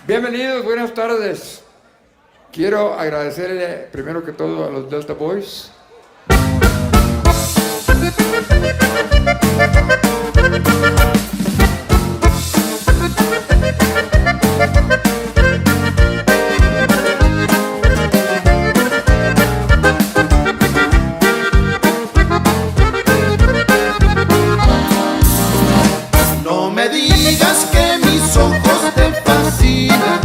Bienvenidos, buenas tardes. Quiero agradecerle primero que todo a los Delta Boys. No me digas que mis ojos te fascinan,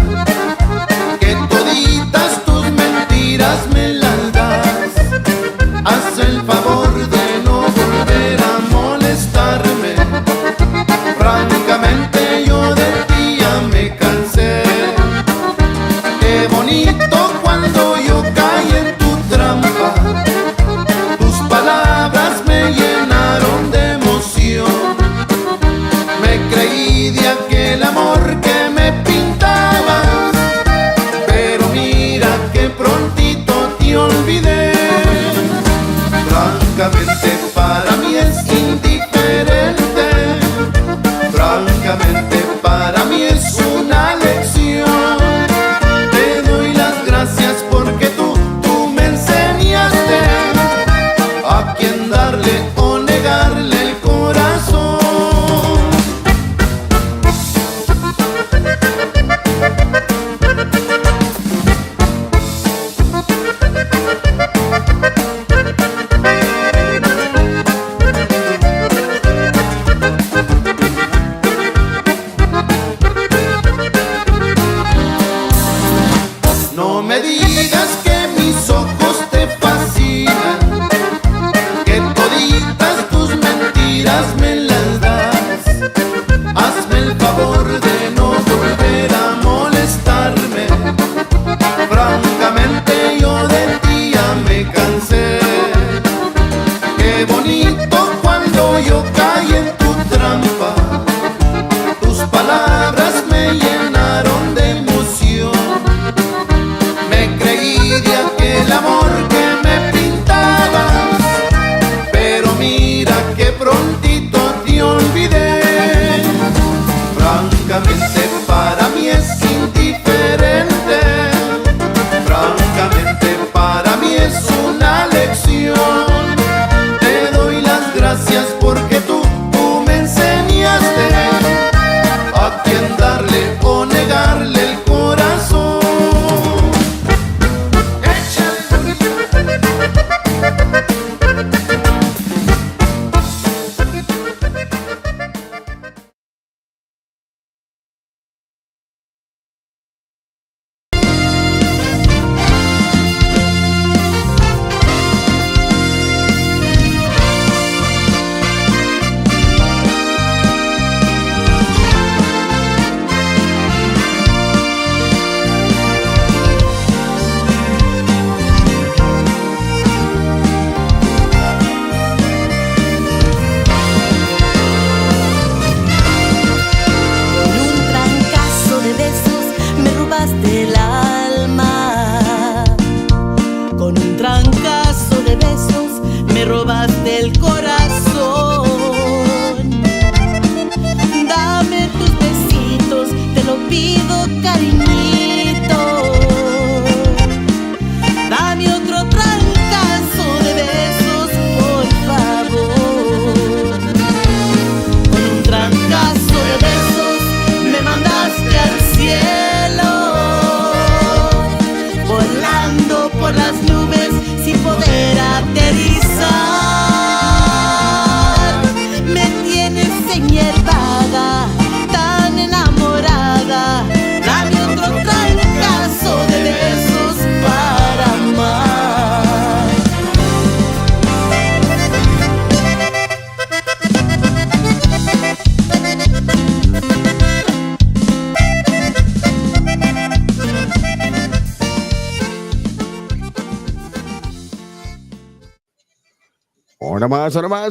que toditas tus mentiras me las das. Haz el favor de no volver a molestarme. Francamente yo de ti ya me cansé. Qué bonito cuando yo caí en tu trampa. Tus palabras me llenaron de emoción. Me creí de aquel amor que me pintabas, pero mira que prontito te olvidé. Francamente para mí es indiferente, francamente para mí es una lección. Te doy las gracias porque tú me enseñaste a quién darle o negarle el corazón. No me digas que mis ojos te fascinan, que toditas tus mentiras me las das. Hazme el favor de no volver a molestarme. Francamente yo de ti ya me cansé. Qué bonito cuando yo caí en tu trampa. Tus palabras me llenaron de emoción. Me creí de aquel amor que me pintabas, pero mira que prontito te olvidé. Francamente para mí es indiferente, francamente para mí es una lección. Te doy las gracias porque tú me enseñaste a quién darle o negarle el corazón.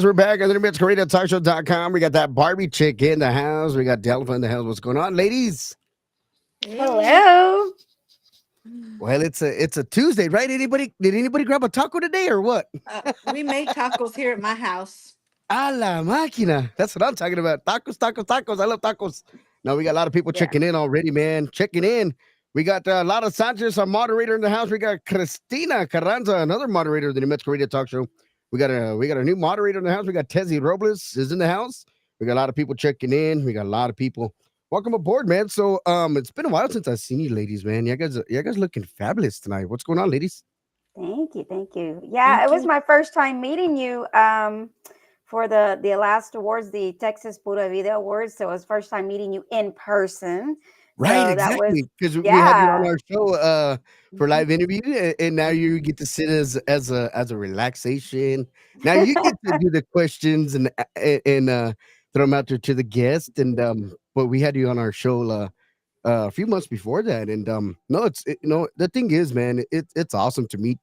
We're back at the MitsKoreaTalkShow.com. We got that Barbie chick in the house. We got DELFA in the house. What's going on, ladies? Hello. Well, it's a Tuesday, right? Did anybody grab a taco today or what? We made tacos here at my house. A la máquina. That's what I'm talking about. Tacos, tacos, tacos. I love tacos. No, we got a lot of people Yeah. checking in already, man. Checking in. We got Lara Sanchez, our moderator in the house. We got Cristina Carranza, another moderator of the New Mexico Radio Talk Show. We got a new moderator in the house. We got Tezzy Robles is in the house. We got a lot of people checking in. We got a lot of people. Welcome aboard, man. So it's been a while since I've seen you ladies, man. You guys looking fabulous tonight. What's going on, ladies? Thank you. Thank you. Yeah, it Thank was you. my first time meeting you for the last awards, the Texas Pura Vida Awards. So it was first time meeting you in person. Right, So that was exactly. Because we had you on yeah. our show for Mhm. live interview, and now you get to sit as a relaxation. Now you get to do the questions and throw them out there to the guest. And but we had you on our show a few months before that. And no, the thing is, man, it's awesome to meet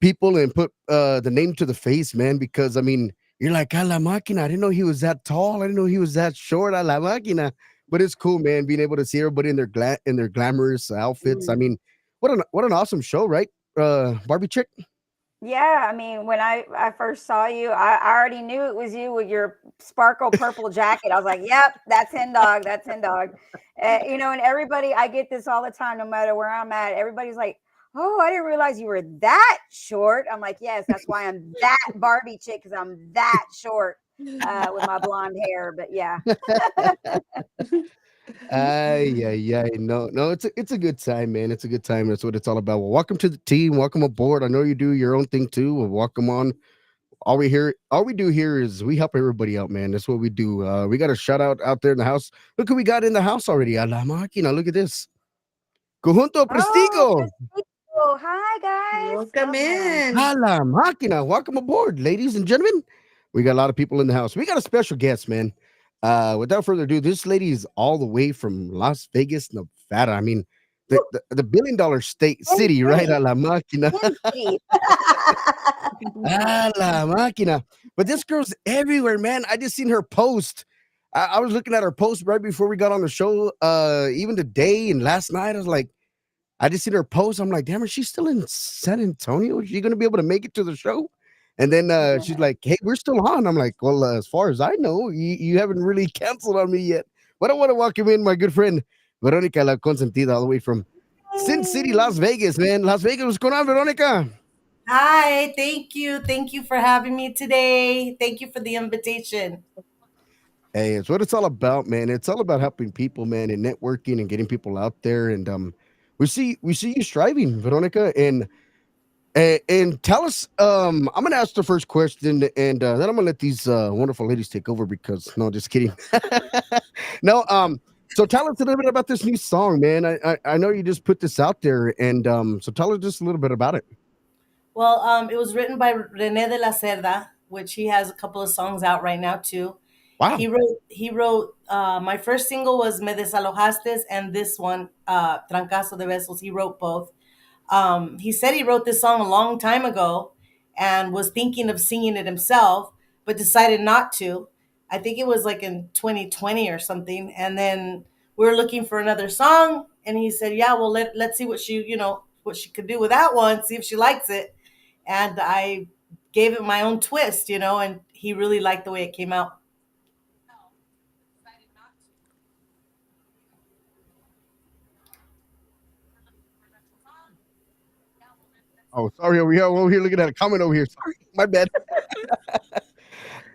people and put the name to the face, man. Because I mean, you're like a la máquina. I didn't know he was that tall. I didn't know he was that short. A la máquina. But it's cool, man, being able to see everybody in their glamorous outfits. I Mm. mean, what an awesome show, right? Barbie chick. Yeah, I mean, when I first saw you, I already knew it was you with your sparkle purple jacket. I was like, "Yep, that's Hen Dog. That's Hen Dog." And everybody, I get this all the time, no matter where I'm at. Everybody's like, "Oh, I didn't realize you were that short." I'm like, "Yes, that's why I'm that Barbie chick because I'm that short with my blonde hair." But yeah, Ay, ay, ay. No, no, it's a good time, man. It's a good time. That's what it's all about. Well, welcome to the team. Welcome aboard. I know you do your own thing too. Well, welcome on. All we do here is we help everybody out, man. That's what we do. We got a shout out there in the house. Look who we got in the house already. A la máquina. Look at this. Conjunto oh, Prestigo. Prestige. Hi guys, Welcome welcome. in. A la máquina. Welcome aboard, ladies and gentlemen. We got a lot of people in the house. We got a special guest, man. Without further ado, this lady is all the way from Las Vegas, Nevada. I mean, the $1 billion state In city, right? city, A la máquina. in city. A la máquina. But this girl's everywhere, man. I just seen her post. I was looking at her post right before we got on the show. Even today and last night, I was like, I just seen her post. I'm like, damn, is she still in San Antonio? Is she gonna be able to make it to the show? And then she's like, hey, we're still on. I'm like, well, as far as I know, you haven't really canceled on me yet. But I want to welcome in my good friend Veronica La Consentida, all the way from Sin City, Las Vegas, man. Las Vegas, what's going on, Veronica? Hi, thank you. Thank you for having me today. Thank you for the invitation. Hey, it's what it's all about, man. It's all about helping people, man, and networking and getting people out there. And we see you striving, Veronica, and tell us. I'm gonna ask the first question, and then I'm gonna let these wonderful ladies take over because no, just kidding. No, so tell us a little bit about this new song, man. I know you just put this out there, and so tell us just a little bit about it. Well, it was written by Rene de la Cerda, which he has a couple of songs out right now too. Wow, He wrote my first single was Me Desalojaste, and this one, Trancazo de Besos. He wrote both. He said he wrote this song a long time ago and was thinking of singing it himself, but decided not to. I think it was like in 2020 or something. And then we were looking for another song, and he said, "Yeah, well, let's see what what she could do with that one. See if she likes it." And I gave it my own twist, and he really liked the way it came out. oh sorry, over here looking at a comment over here. Sorry, my bad.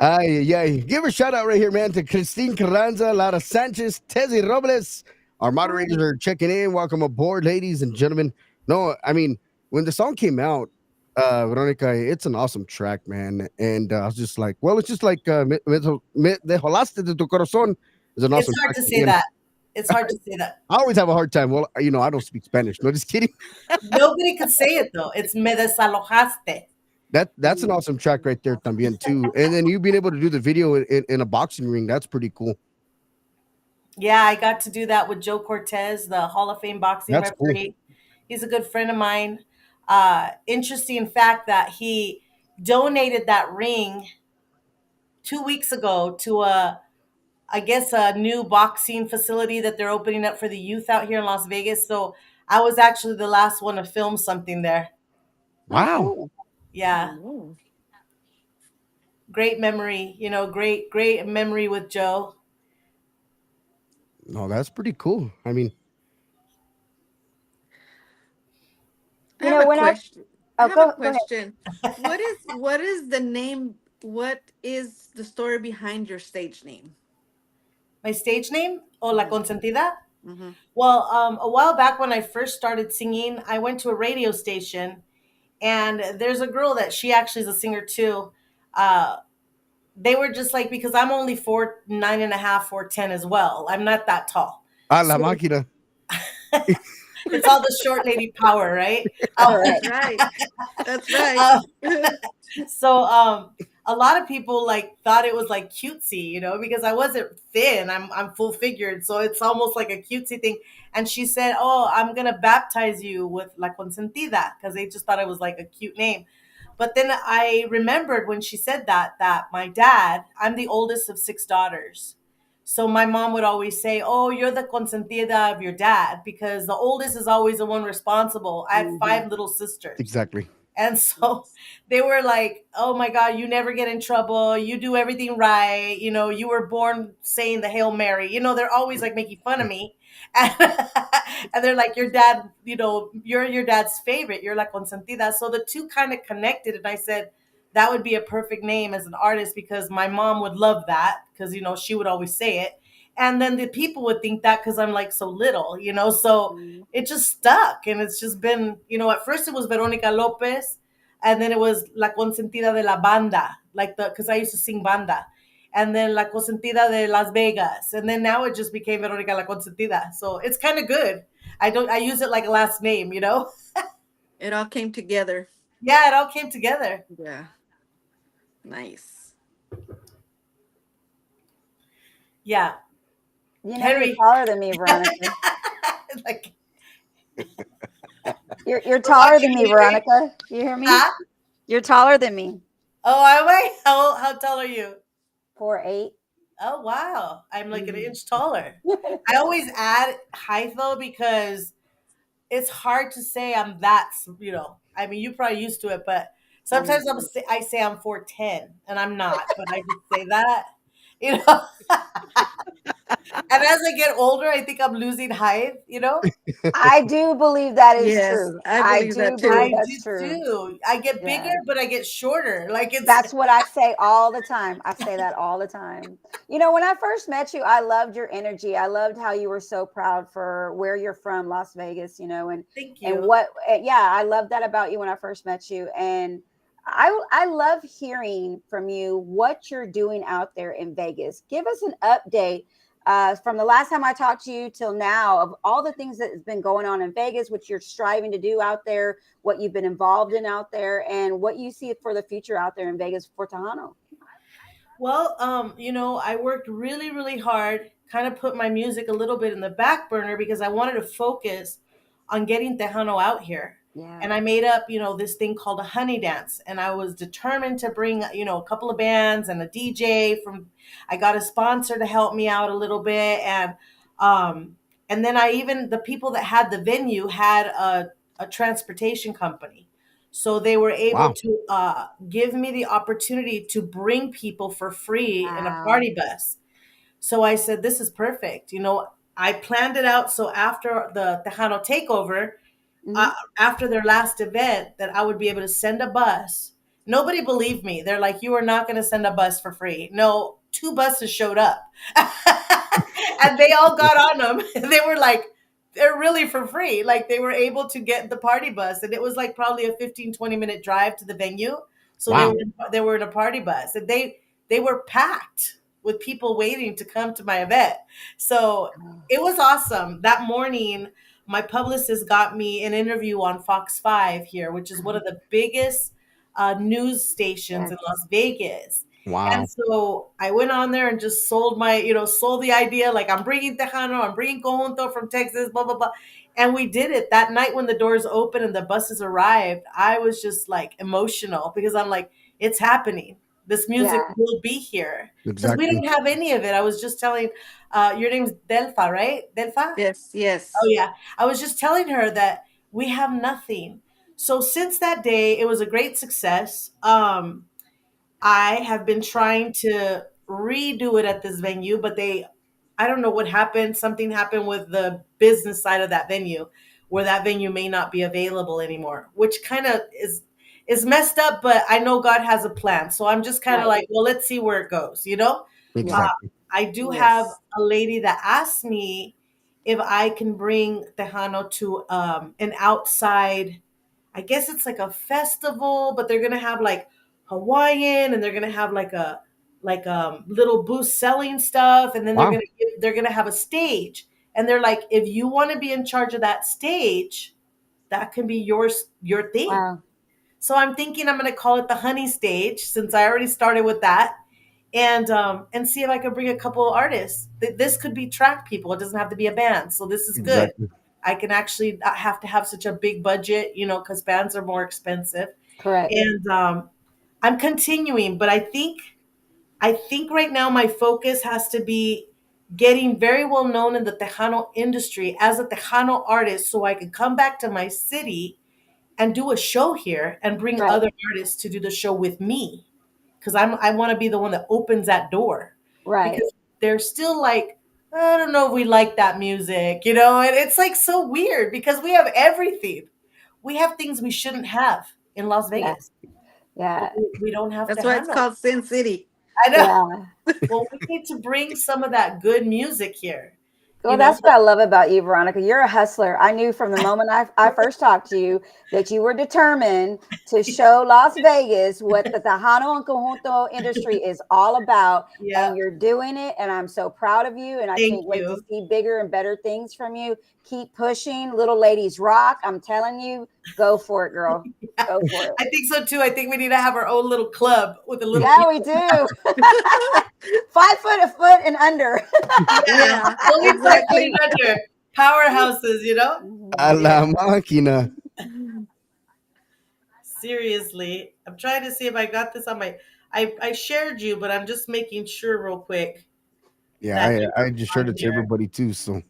Ay, yeah. Give a shout out right here, man, to Christine Carranza, Lara Sanchez, Tezzy Robles. Our moderators Hi. are checking in. Welcome aboard, ladies and gentlemen. No, I mean, when the song came out, Veronica, it's an awesome track, man. And I was just like, well, it's just like Me Dejolaste de Tu Corazón is an It's awesome hard track. to say Again, that. It's hard to say that. I always have a hard time. Well, I don't speak Spanish. No, just kidding. Nobody could say it though. It's me desalojaste. That's an awesome track right there, también, too. And then you being able to do the video in a boxing ring, that's pretty cool. Yeah, I got to do that with Joe Cortez, the Hall of Fame boxing That's cool. referee. He's a good friend of mine. Interesting fact that he donated that ring 2 weeks ago to I guess, a new boxing facility that they're opening up for the youth out here in Las Vegas. So I was actually the last one to film something there. Oh, Wow. cool. Yeah, Ooh. great memory. Great memory with Joe. No, that's pretty cool. I mean, I You have know, a when I question. I oh have a go ahead. question. What is the name? What is the story behind your stage name? My stage name, O La Mm-hmm. Consentida. Mm-hmm. Well, a while back when I first started singing, I went to a radio station, and there's a girl that she actually is a singer too. Uh, they were just like, because I'm only 4'9.5", 4'10" as well. I'm not that tall, a la so máquina. it's all the short lady power, right? That's Correct. right. That's right. Um, so a lot of people like thought it was like cutesy, because I wasn't thin. I'm full figured, so it's almost like a cutesy thing. And she said, "Oh, I'm gonna baptize you with La Consentida," because they just thought it was like a cute name. But then I remembered when she said that my dad, I'm the oldest of six daughters. So my mom would always say, "Oh, you're the consentida of your dad," because the oldest is always the one responsible. I had Hmm. five little sisters. Exactly. And so they were like, "Oh my God, you never get in trouble. You do everything right. You were born saying the Hail Mary." They're always like making fun of me. And, and they're like, "Your dad, you're your dad's favorite. You're like consentida." So the two kind of connected. And I said, that would be a perfect name as an artist because my mom would love that because, she would always say it. And then the people would think that because I'm like so little. So it just stuck, and it's just been, at first it was Veronica Lopez, and then it was La Consentida de la Banda, like because I used to sing banda, and then La Consentida de Las Vegas, and then now it just became Veronica La Consentida. So it's kind of good. I use it like a last name. It all came together. Yeah, it all came together. Yeah. Nice. Yeah. You're Henry. taller than me, Veronica. Like, You're we're taller than watching me, Henry. Veronica. You hear me? Huh? You're taller than me. Oh, am I? How tall are you? 4'8". Oh, wow. I'm like an Mm. inch taller. I always add height though because it's hard to say I'm that, I mean, you're probably used to it, but sometimes I say I'm 4'10", and I'm not, but I just say that, you know. And as I get older, I think I'm losing height. I do believe that is Yes, true. I I believe do that believe I too. that's do true. too. I get bigger, Yeah. but I get shorter. Like it's That's what I say all the time. I say that all the time. When I first met you, I loved your energy. I loved how you were so proud for where you're from, Las Vegas, and thank and you. what yeah, I loved that about you when I first met you. And I love hearing from you what you're doing out there in Vegas. Give us an update from the last time I talked to you till now of all the things that has been going on in Vegas, what you're striving to do out there, what you've been involved in out there, and what you see for the future out there in Vegas for Tejano. Well, I worked really, really hard, kind of put my music a little bit in the back burner because I wanted to focus on getting Tejano out here. Yeah. And I made up, this thing called a honey dance. And I was determined to bring, a couple of bands and a DJ I got a sponsor to help me out a little bit. Um, and then the people that had the venue had a transportation company. So they were able Wow. to give me the opportunity to bring people for free in a Wow. party bus. So I said, this is perfect. I planned it out so after the Tejano takeover, Hmm. after their last event, that I would be able to send a bus. Nobody believed me. They're like, you are not going to send a bus for free. No, two buses showed up. And they all got on them. They were like, they're really for free. Like they were able to get the party bus. And it was like probably a 15-20 minute drive to the venue. So they Wow. were they were in a party bus. And they were packed with people waiting to come to my event. So it was awesome. That morning, my publicist got me an interview on Fox 5 here, which is one of the biggest news stations Yes. in Las Vegas. And Wow. so I went on there and just sold the idea, like I'm bringing Tejano, I'm bringing Conjunto from Texas, blah, blah, blah. And we did it that night when the doors opened and the buses arrived. I was just like emotional because I'm like, it's happening. This music Yeah. will be here because we Exactly. don't have any of it. I was just telling, your name's Delfa, right? Delfa? Yes, Oh yes. yeah. I was just telling her that we have nothing. So since that day, it was a great success. I have been trying to redo it at this venue, but I don't know what happened. Something happened with the business side of that venue, where that venue may not be available anymore, which kind of is messed up. But I know God has a plan, so I'm just kind of Right. like, well, let's see where it goes. Yeah. Exactly. I do have Yes. a lady that asked me if I can bring Tejano to an outside, I guess it's like a festival, but they're gonna have like Hawaiian, and they're gonna have like a little booth selling stuff, and then Wow. they're gonna have a stage. And they're like, if you want to be in charge of that stage, that can be your thing. Wow. So I'm thinking I'm gonna call it the honey stage, since I already started with that, and see if I could bring a couple of artists. This could be track people. It doesn't have to be a band. So this is good. Exactly. I can actually not have to have such a big budget, because bands are more expensive. Correct. And I'm continuing, but I think right now my focus has to be getting very well known in the Tejano industry as a Tejano artist, so I can come back to my city and do a show here and bring Right. other artists to do the show with me, because I want to be the one that opens that door, Right. because they're still like, I don't know if we like that music, and it's like so weird because we have everything. We have things we shouldn't have in Las Yeah. Vegas, but Yeah. we don't have That's why it's Tejano. called Sin City. I know. Yeah. Well, we need to bring some of that good music here, Well, you know? that's what I love about you, Veronica. You're a hustler. I knew from the moment I first talked to you that you were determined to show Las Vegas what the Tejano and Conjunto industry is all about. Yeah. And you're doing it. And I'm so proud of you. And I Thank can't wait to you. see bigger and better things from you. Keep pushing. Little ladies rock. I'm telling you, go for it, girl. Go for it. I think so too. I think we need to have our own little club with a little Yeah, people. we do. 5 foot, a foot, and under. Yeah. Yeah, Only 5 foot exactly. and under. Powerhouses. A Mhm. la máquina. Seriously. I'm trying to see if I got this on my I shared you, but I'm just making sure real quick Yeah, that you're I just showed on it to here. everybody too. So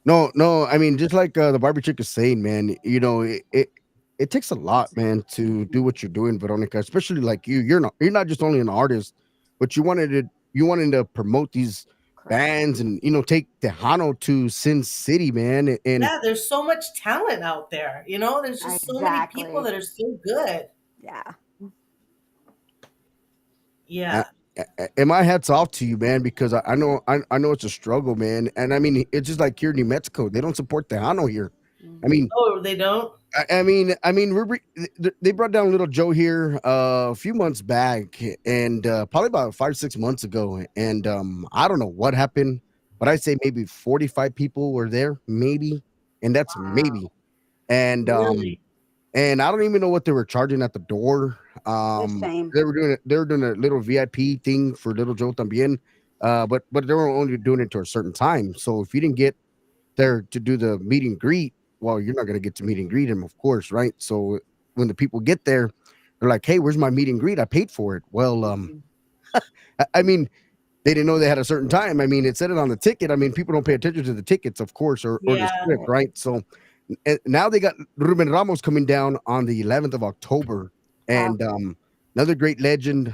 no, no. I mean, just like the Barbie chick is saying, man. It takes a lot, man, to do what you're doing, Veronica. Especially like you. You're not just only an artist, but you wanted to promote these Correct. bands and take Tejano to Sin City, man. And Yeah, there's so much talent out there. There's just so many people Exactly. that are so good. Yeah. uh, Yeah. and my hats off to you, man, because I know it's a struggle, man. And I mean, it's just like here in New Mexico, they don't support Tejano here. I Mhm. mean, Oh, they don't? they brought down Little Joe here a few months back, and probably about 5 6 months ago, and I don't know what happened, but I say maybe 45 people were there, maybe, and that's Wow. maybe, and Really? I don't even know what they were charging at the door. It's a shame. They were doing a little VIP thing for Little Joe también, but they were only doing it to a certain time. So if you didn't get there to do the meet and greet, well, you're not going to get to meet and greet him, of course, right? So when the people get there, they're like, "Hey, where's my meet and greet? I paid for it." Well, Mhm. I mean, they didn't know they had a certain time. I mean, it said it on the ticket. I mean, people don't pay attention to the tickets, of course, or the Yeah. script, Right. right? So now they got Ruben Ramos coming down on the 11th of October, Wow. and another great legend.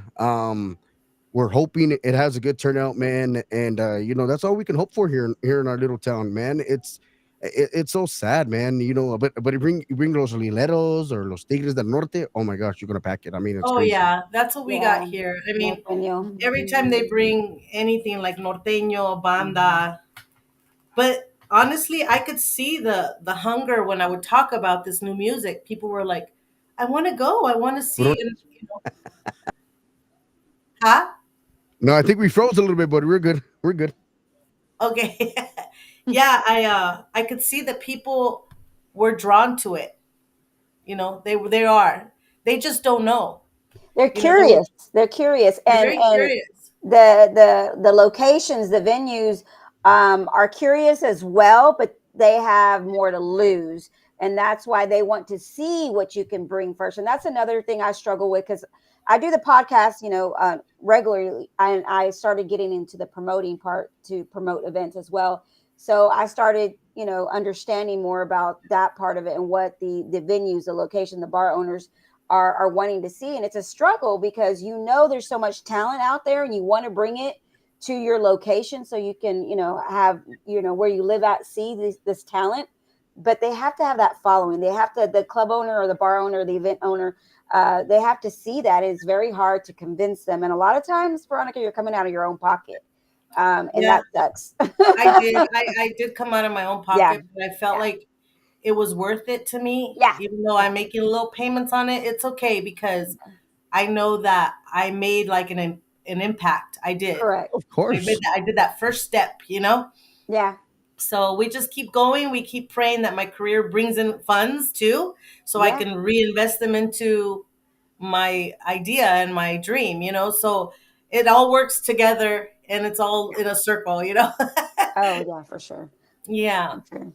We're hoping it has a good turnout, man, and that's all we can hope for here in our little town, man. It's so sad, man. But you bring los Lileros or los Tigres del Norte. Oh my gosh, you're gonna pack it. I mean, it's Oh, crazy. yeah. That's what we got Yeah. here. I mean, Norteño. every Mhm. time they bring anything like norteño, banda, but honestly, I could see the hunger when I would talk about this new music. People were like, "I want to go. I want to see." Bro- And huh? No, I think we froze a little bit, but we're good. We're good. Okay. Yeah, I could see that people were drawn to it. They are. They just don't know. They're You know, they were curious. They're curious, they're and very curious. the locations, the venues, are curious as well, but they have more to lose, and that's why they want to see what you can bring first. And that's another thing I struggle with because I do the podcast, regularly, and I started getting into the promoting part to promote events as well. So I started, understanding more about that part of it and what the venues, the location, the bar owners are wanting to see. And it's a struggle because there's so much talent out there and you want to bring it to your location so you can, have, where you live at, see this talent. But they have to have that following. They have to, the club owner or the bar owner, or the event owner, they have to see that. It's very hard to convince them. And a lot of times, Veronica, you're coming out of your own pocket. And Yeah, that sucks. I did come out of my own Yeah. pocket, but I felt like it was worth it to me. Yeah. Even though I'm making little payments on it, it's okay because I know that I made like an impact. I did. Correct. Of course. I did that first step, Yeah. So we just keep going. We keep praying that my career brings in funds too, so I Yeah. can reinvest them into my idea and my dream, So it all works together and it's all in a circle, Oh, yeah, for sure. Yeah. For sure.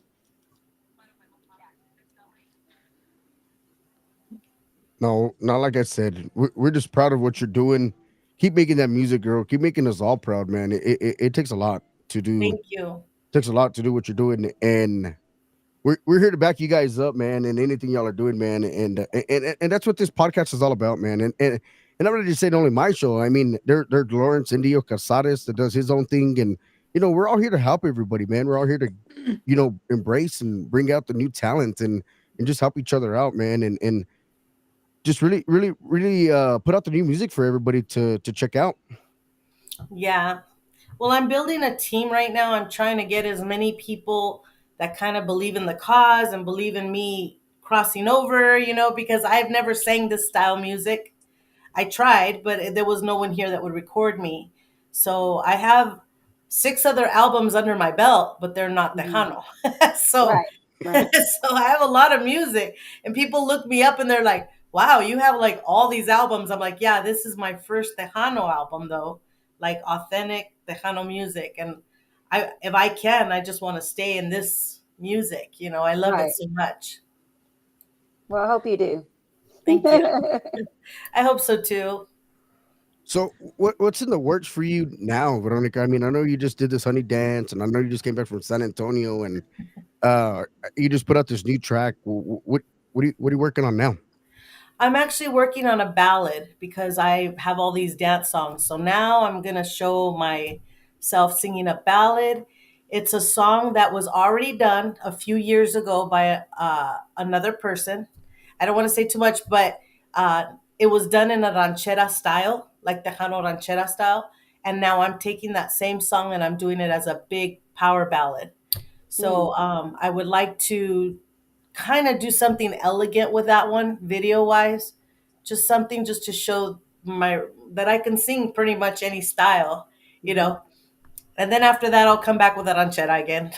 No, not like I said. We're just proud of what you're doing. Keep making that music, girl. Keep making us all proud, man. It takes a lot to do. Thank you. Takes a lot to do what you're doing, and we're here to back you guys up, man. And anything y'all are doing, man. And that's what this podcast is all about, man. And I'm ready to say not only my show. I mean, there's Lawrence Indio Casares that does his own thing, and we're all here to help everybody, man. We're all here to embrace and bring out the new talent and just help each other out, man. And just really, really, really put out the new music for everybody to check out. Yeah. Well, I'm building a team right now. I'm trying to get as many people that kind of believe in the cause and believe in me crossing over, because I've never sang this style music. I tried, but there was no one here that would record me. So I have 6 other albums under my belt, but they're not Tejano. So, Right. so I have a lot of music, and people look me up and they're like, wow, you have like all these albums. I'm like, yeah, this is my first Tejano album though, like authentic Tejano music. And if I can, I just want to stay in this music. I love it so much. Well, I hope you do. Thank you. I hope so too. So what's in the works for you now, Veronica? I mean, I know you just did this Honey Dance, and I know you just came back from San Antonio, and you just put out this new track. What are you working on now? I'm actually working on a ballad because I have all these dance songs. So now I'm going to show myself singing a ballad. It's a song that was already done a few years ago by another person. I don't want to say too much, but it was done in a ranchera style, like Tejano ranchera style. And now I'm taking that same song and I'm doing it as a big power ballad. So I would like to kind of do something elegant with that one, video wise, just something just to show that I can sing pretty much any style, And then after that, I'll come back with a ranchera again.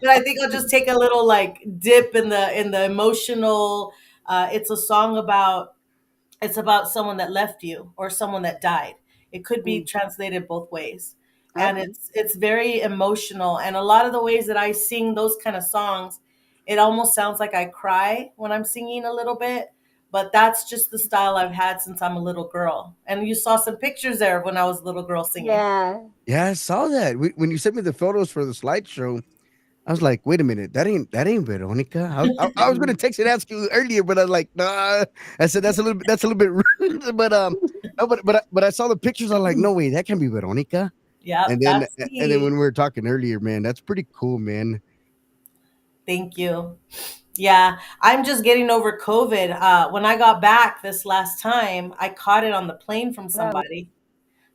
But I think I'll just take a little like dip in the emotional. It's a song it's about someone that left you or someone that died. It could be translated both ways. And it's very emotional. And a lot of the ways that I sing those kind of songs, it almost sounds like I cry when I'm singing a little bit. But that's just the style I've had since I'm a little girl. And you saw some pictures there of when I was a little girl singing. Yeah, I saw that. When you sent me the photos for the slideshow, I was like, wait a minute, that ain't Veronica. I was gonna text and ask you earlier, but I was like, nah. I said that's a little bit rude. But no, but I saw the pictures. I'm like, no way, that can be Veronica. Yeah. And then when we were talking earlier, man, that's pretty cool, man. Thank you. Yeah, I'm just getting over COVID. When I got back this last time, I caught it on the plane from somebody.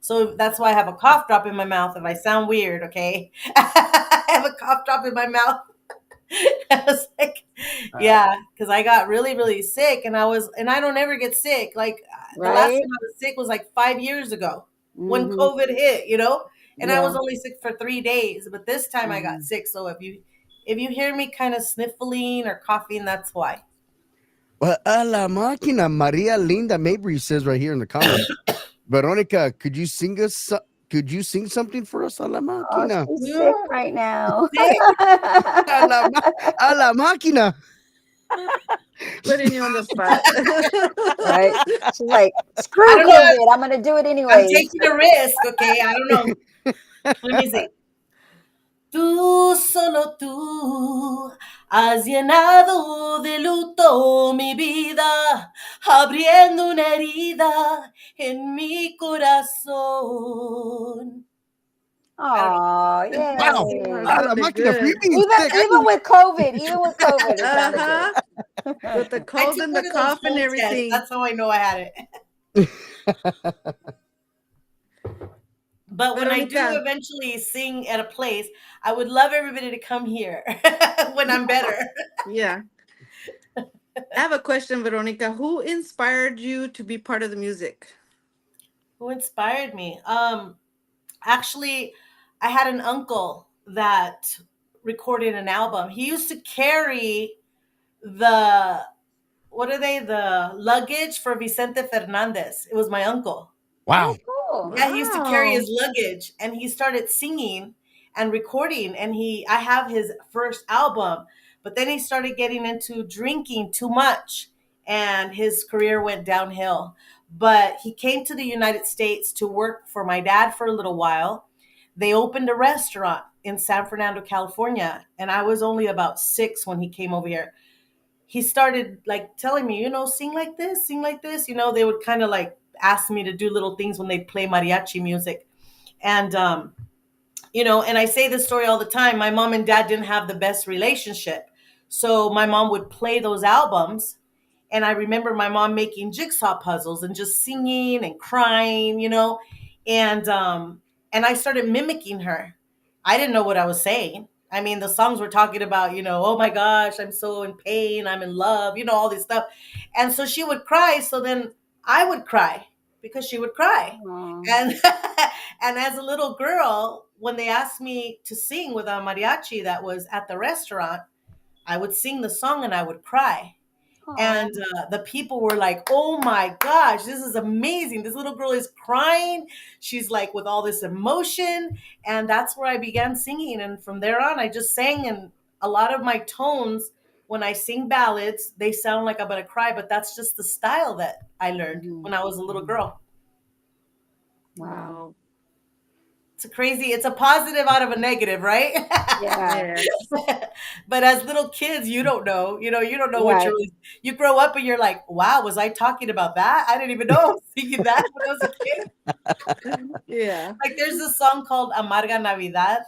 So that's why I have a cough drop in my mouth. If I sound weird, okay? I have a cough drop in my mouth. I was like, yeah, because I got really, really sick, and I don't ever get sick. Like the last time I was sick was like 5 years ago when COVID hit, and I was only sick for 3 days. But this time I got sick. So if you hear me kind of sniffling or coughing, that's why. Well, a la máquina, Maria Linda Mabry says right here in the comments, Veronica, could you sing something for us, a la máquina? Oh, she's sick right now. A la máquina. Putting you on the spot. Right? She's like, screw COVID. I'm gonna do it anyway. I'm taking a risk, okay? I don't know. Let me see. Tú, solo tú, has llenado de luto mi vida, abriendo una herida en mi corazón. I don't know. Oh, Wow. Oh, yay. it Ah, la sounded máquina good. freebie sick. Even with COVID, it sounded Uh-huh. good. With the I cold took and one the of those cough and home tests. everything. That's how I know I had it. But when I do Veronica, eventually sing at a place, I would love everybody to come here when I'm better. yeah. I have a question, Veronica. Who inspired you to be part of the music? Who inspired me? Actually, I had an uncle that recorded an album. He used to carry the what are they? The luggage for Vicente Fernandez. It was my uncle. Wow. Oh, cool. Yeah, he used to carry Wow. his luggage and he started singing and recording and I have his first album, but then he started getting into drinking too much and his career went downhill. But he came to the United States to work for my dad for a little while. They opened a restaurant in San Fernando, California, and I was only about 6 when he came over here. He started like telling me, sing like this. They would kind of like ask me to do little things when they play mariachi music. And, and I say this story all the time. My mom and dad didn't have the best relationship. So my mom would play those albums. And I remember my mom making jigsaw puzzles and just singing and crying, and I started mimicking her. I didn't know what I was saying. I mean, the songs were talking about, oh my gosh, I'm so in pain, I'm in love, all this stuff. And so she would cry. So then I would cry because she would cry. Aw. And and as a little girl, when they asked me to sing with a mariachi that was at the restaurant, I would sing the song and I would cry. Aw. And the people were like, oh my gosh, this is amazing. This little girl is crying. She's like with all this emotion. And that's where I began singing. And from there on, I just sang. And a lot of my tones, when I sing ballads, they sound like I'm going to cry. But that's just the style that I learned Mhm. when I was a little girl. Wow. Wow. It's a positive out of a negative, right? Yeah. Yes. But as little kids, you don't know. You don't know what Right. you grow up and you're like, wow, was I talking about that? I didn't even know I was thinking that when I was a kid. Yeah. Like there's this song called Amarga Navidad.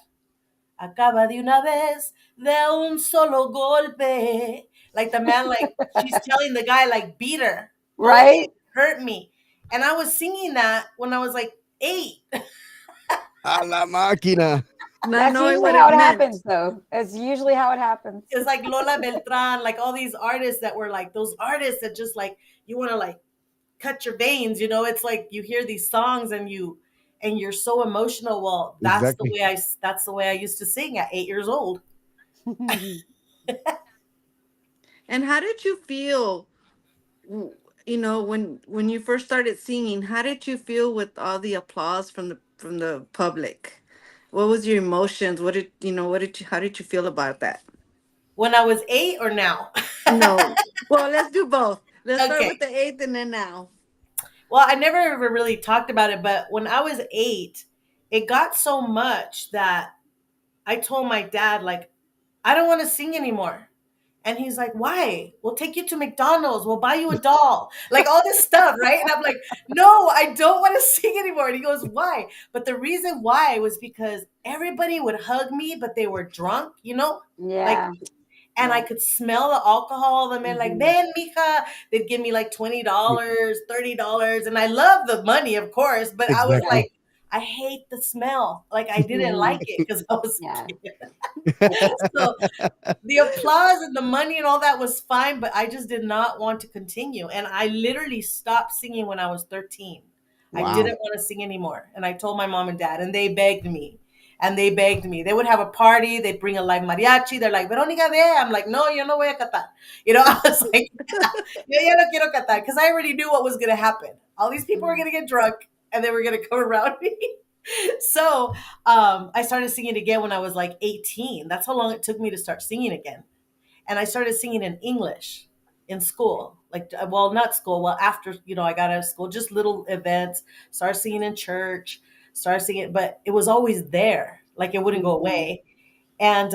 Acaba de una vez de un solo golpe. Like the man, like she's telling the guy, like, beat her. Go ahead, Right? hurt me. And I was singing that when I was like 8. A la máquina. Not That's knowing usually what how it it meant. happens, though. It's usually how it happens. It's like Lola Beltran, like all these artists that were like those artists that just like you want to like cut your veins. It's like you hear these songs and you're so emotional. Well, Exactly. that's the way I used to sing at 8 years old. And how did you feel, when you first started singing? How did you feel with all the applause from the public? What was your emotions? How did you feel about that? When I was 8 or now. No. Well, let's do both. Let's start Okay. with the eighth and then now. Well, I never ever really talked about it, but when I was 8, it got so much that I told my dad, like, I don't want to sing anymore. And he's like, why? We'll take you to McDonald's. We'll buy you a doll. Like all this stuff, right? And I'm like, no, I don't want to sing anymore. And he goes, why? But the reason why was because everybody would hug me, but they were drunk, Like, Yeah. and I Yeah. could smell the alcohol. The man like, Mhm. "Ven, mija." They'd give me like $20, $30. And I love the money, of course, but I was Exactly. like, I hate the smell. Like I didn't like it because I was a Yeah. kid. So the applause and the money and all that was fine, but I just did not want to continue. And I literally stopped singing when I was 13. I Wow. didn't want to sing anymore. And I told my mom and dad, and they begged me. And they begged me. They would have a party. They'd bring a live mariachi. They're like, Veronica, ve. I'm like, no, yo no voy a cantar. I was like, yo ya no quiero cantar. Because I already knew what was going to happen. All these people were going to get drunk and they were going to come around me. So I started singing again when I was like 18. That's how long it took me to start singing again. And I started singing in English in school. Like, well, not school. Well, after, I got out of school, just little events, started singing in church, started singing, but it was always there. Like it wouldn't go Mhm. away. And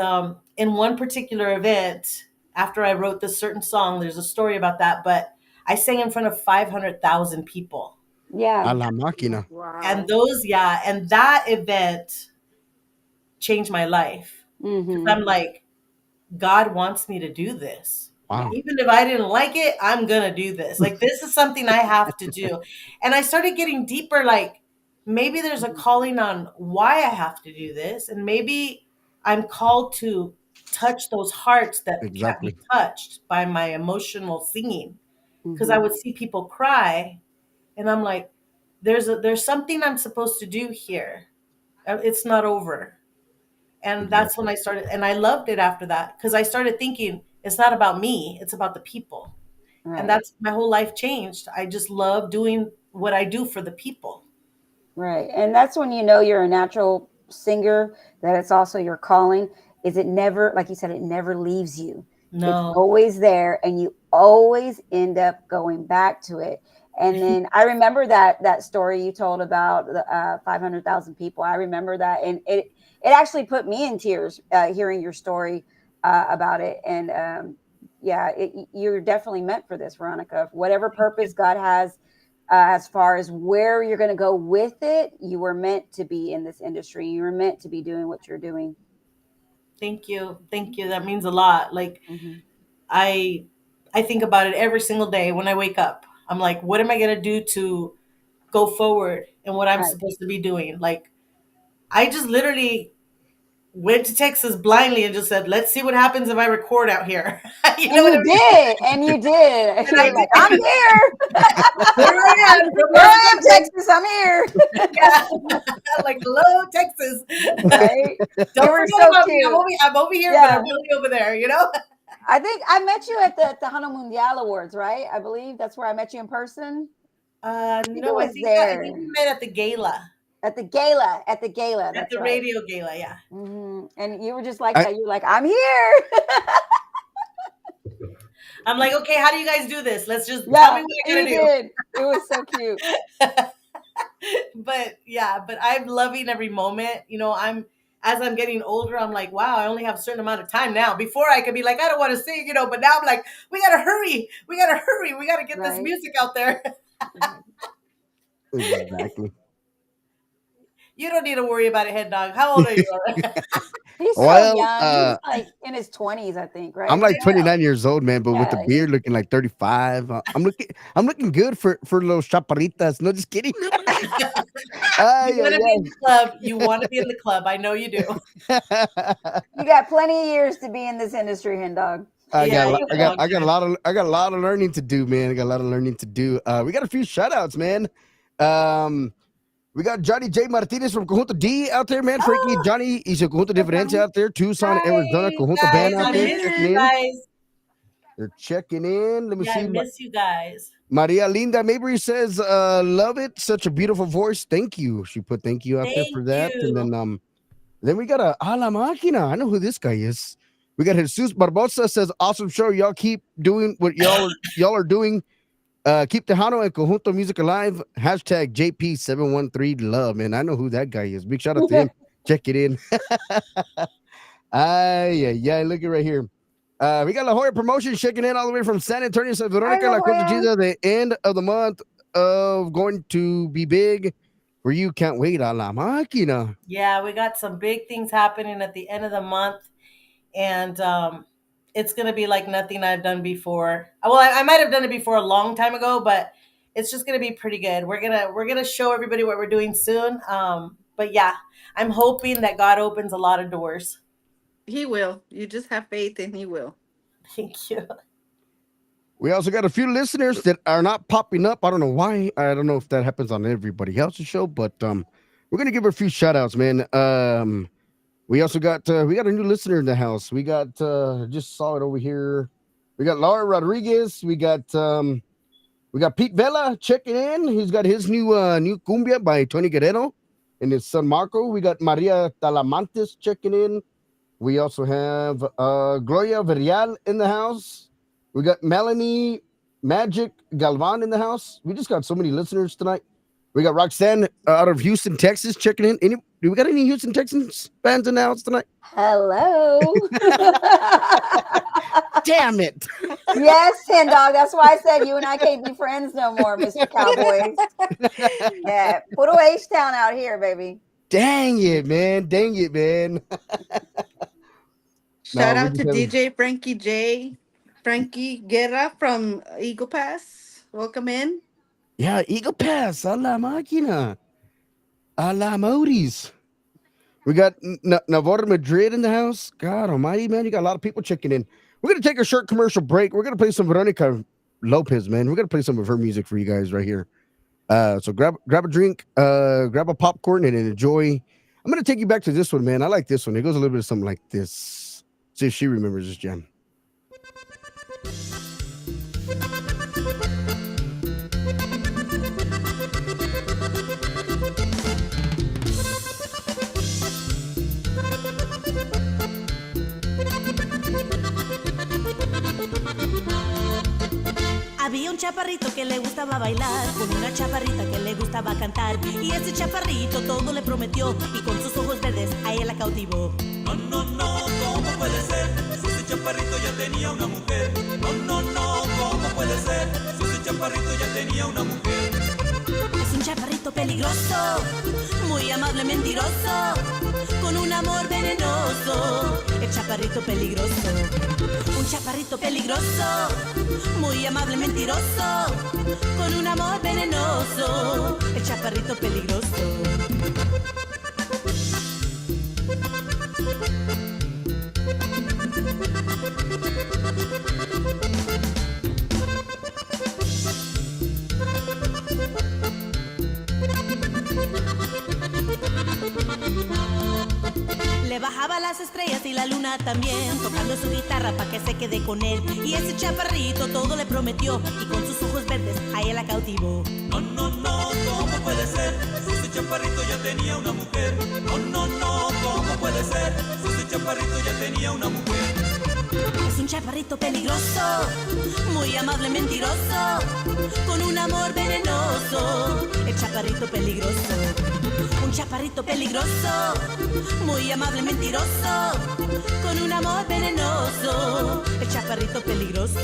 in one particular event, after I wrote this certain song, there's a story about that, but I sang in front of 500,000 people. A Yeah. la máquina. And Wow. and that event changed my life. Because Mm-hmm. I'm like, God wants me to do this. Wow. Even if I didn't like it, I'm going to do this. Like, this is something I have to do. And I started getting deeper, like, maybe there's a calling on why I have to do this. And maybe I'm called to touch those hearts that can't be Exactly. touched by my emotional singing. Because I Mm-hmm. would see people cry, and I'm like, there's something I'm supposed to do here. It's not over. And that's when Exactly. I started, and I loved it after that, because I started thinking it's not about me, it's about the people. And Right. that's my whole life changed. I just love doing what I do for the people. Right. And that's when you know you're a natural singer, that it's also your calling. Is it never, like you said, it never leaves you. It's No. always there and you always end up going back to it. And then I remember that story you told about the 500,000 people. I remember that, and it actually put me in tears hearing your story about it. And yeah, you're definitely meant for this, Veronica. Whatever purpose God has as far as where you're going to go with it, you were meant to be in this industry. You were meant to be doing what you're doing. Thank you, thank you, that means a lot. Like, Hmm. i I think about it every single day when I wake up. I'm like, what am I going to do to go forward in what I'm Right. supposed to be doing? Like, I just literally went to Texas blindly and just said, let's see what happens if I record out here. You know And what I you mean? did. And you did. And You I were like, I'm did. here. Here I am from Here West I am, Texas. Texas. I'm here. Yeah. Like, hello, Texas. Right. You Don't were forget so about me. cute. I'm over here, but I'm Yeah. really over there, you know? I think I met you at the Tejano Mundial Awards, right? I believe that's where I met you in person. I think it No, was I think there we met at the gala, at the gala. At the gala. at That's the right. radio gala. Yeah. And you were just like I that. You're like, I'm here. I'm like, okay, how do you guys do this? Let's just tell me Yeah, what I you gotta do. did. It was so cute. But yeah, but I'm loving every moment. As I'm getting older, I'm like, wow, I only have a certain amount of time now. Before I could be like, I don't want to sing, but now I'm like, we gotta hurry. We gotta hurry. We gotta get this Right. music out there. Right. exactly. You don't need to worry about it, head dog. How old are you? He's so Well, young. He's like in his 20s, I think, I'm right? like 29 years old, man, but with the Yeah. beard looking like 35. I'm looking good for los chaparritas. No, just kidding. You Ay, want to be in ay, the club. You want to be in the club. I know you do. ay. You got plenty of years to be in this industry, hen dog. I Yeah, got, a you lo- I got, long I got a time. lot of, I got a lot of learning to do, man. I got a lot of learning to do. We got a few shout outs, man. Um, we got Johnny J. Martinez from Conjunto D out there, man. Frankie, Oh, Johnny, y su Conjunto hi, Diferencia Johnny. out there. Tucson, Arizona, Hi, Conjunto Band guys. out I there miss checking you in. Amen. guys. They're checking in. Let me Yeah, I see. miss you guys. Maria Linda Mabry says, love it. Such a beautiful voice. Thank you. She put thank you out there for Thank that. And you. then we got a la máquina. I know who this guy is. We got Jesus Barbosa says, awesome show. Y'all keep doing what y'all are doing. Keep Tejano and Conjunto music alive. Hashtag JP713 love. Man, I know who that guy is. Big shout out to him. Check it in. Yeah. Look at right here. We got La Jolla Promotion checking in all the way from San Antonio. So Hi, Veronica La La Jolla. Consentida, the end of the month of going to be big for you. Can't wait. A la máquina. Yeah, we got some big things happening at the end of the month, and it's gonna be like nothing I've done before. Well, I might have done it before a long time ago, but it's just gonna be pretty good. We're gonna show everybody what we're doing soon. But yeah, I'm hoping that God opens a lot of doors. He will. You just have faith and he will. Thank you. We also got a few listeners that are not popping up. I don't know why. I don't know if that happens on everybody else's show, but we're gonna give her a few shout outs, man. We also got we got a new listener in the house. We got just saw it over here. We got Laura Rodriguez. We got Pete Vela checking in. He's got his new cumbia by Tony Guerrero and his son Marco. We got Maria Talamantes checking in. We also have Gloria Villarreal in the house. We got Melanie Magic Galvan in the house. We just got so many listeners tonight. We got Roxanne out of Houston, Texas, checking in. Do we got any Houston Texans fans in the house tonight? Hello. Damn it! Yes, Hen Dog. That's why I said you and I can't be friends no more, Mr. Cowboys. Yeah, put away H-Town out here, baby. Dang it, man! Dang it, man! Shout We out to just have DJ Frankie Guerra from Eagle Pass. Welcome in. Eagle Pass, a la máquina, a la modis. We got Navarro Madrid in the house. God almighty, man. You got a lot of people checking in. We're going to take a short commercial break. We're going to play some Veronica Lopez, man. We're going to play some of her music for you guys right here. So grab a drink, grab a popcorn, and enjoy. I'm going to take you back to this one, man. I like this one. It goes a little bit of something like this. See if she remembers this jam. Había un chaparrito que le gustaba bailar con una chaparrita que le gustaba cantar, y ese chaparrito todo le prometió y con sus ojos verdes a ella la cautivó. No, no, no, ¿cómo puede ser? Si ese chaparrito ya tenía una mujer. No, no, no, ¿cómo puede ser? Si ese chaparrito ya tenía una mujer. Es un chaparrito peligroso, muy amable, mentiroso, con un amor venenoso. El chaparrito peligroso, un chaparrito peligroso, muy amable, mentiroso, con un amor venenoso. El chaparrito peligroso. Le bajaba las estrellas y la luna también, tocando su guitarra pa' que se quede con él. Y ese chaparrito todo le prometió y con sus ojos verdes a ella la cautivó. No, no, no, ¿cómo puede ser? Si ese chaparrito ya tenía una mujer. No, no, no, ¿cómo puede ser? Si ese chaparrito ya tenía una mujer. Es un chaparrito peligroso, muy amable, mentiroso, con un amor venenoso. El chaparrito peligroso, un chaparrito peligroso, muy amable, mentiroso, con un amor venenoso. El chaparrito peligroso.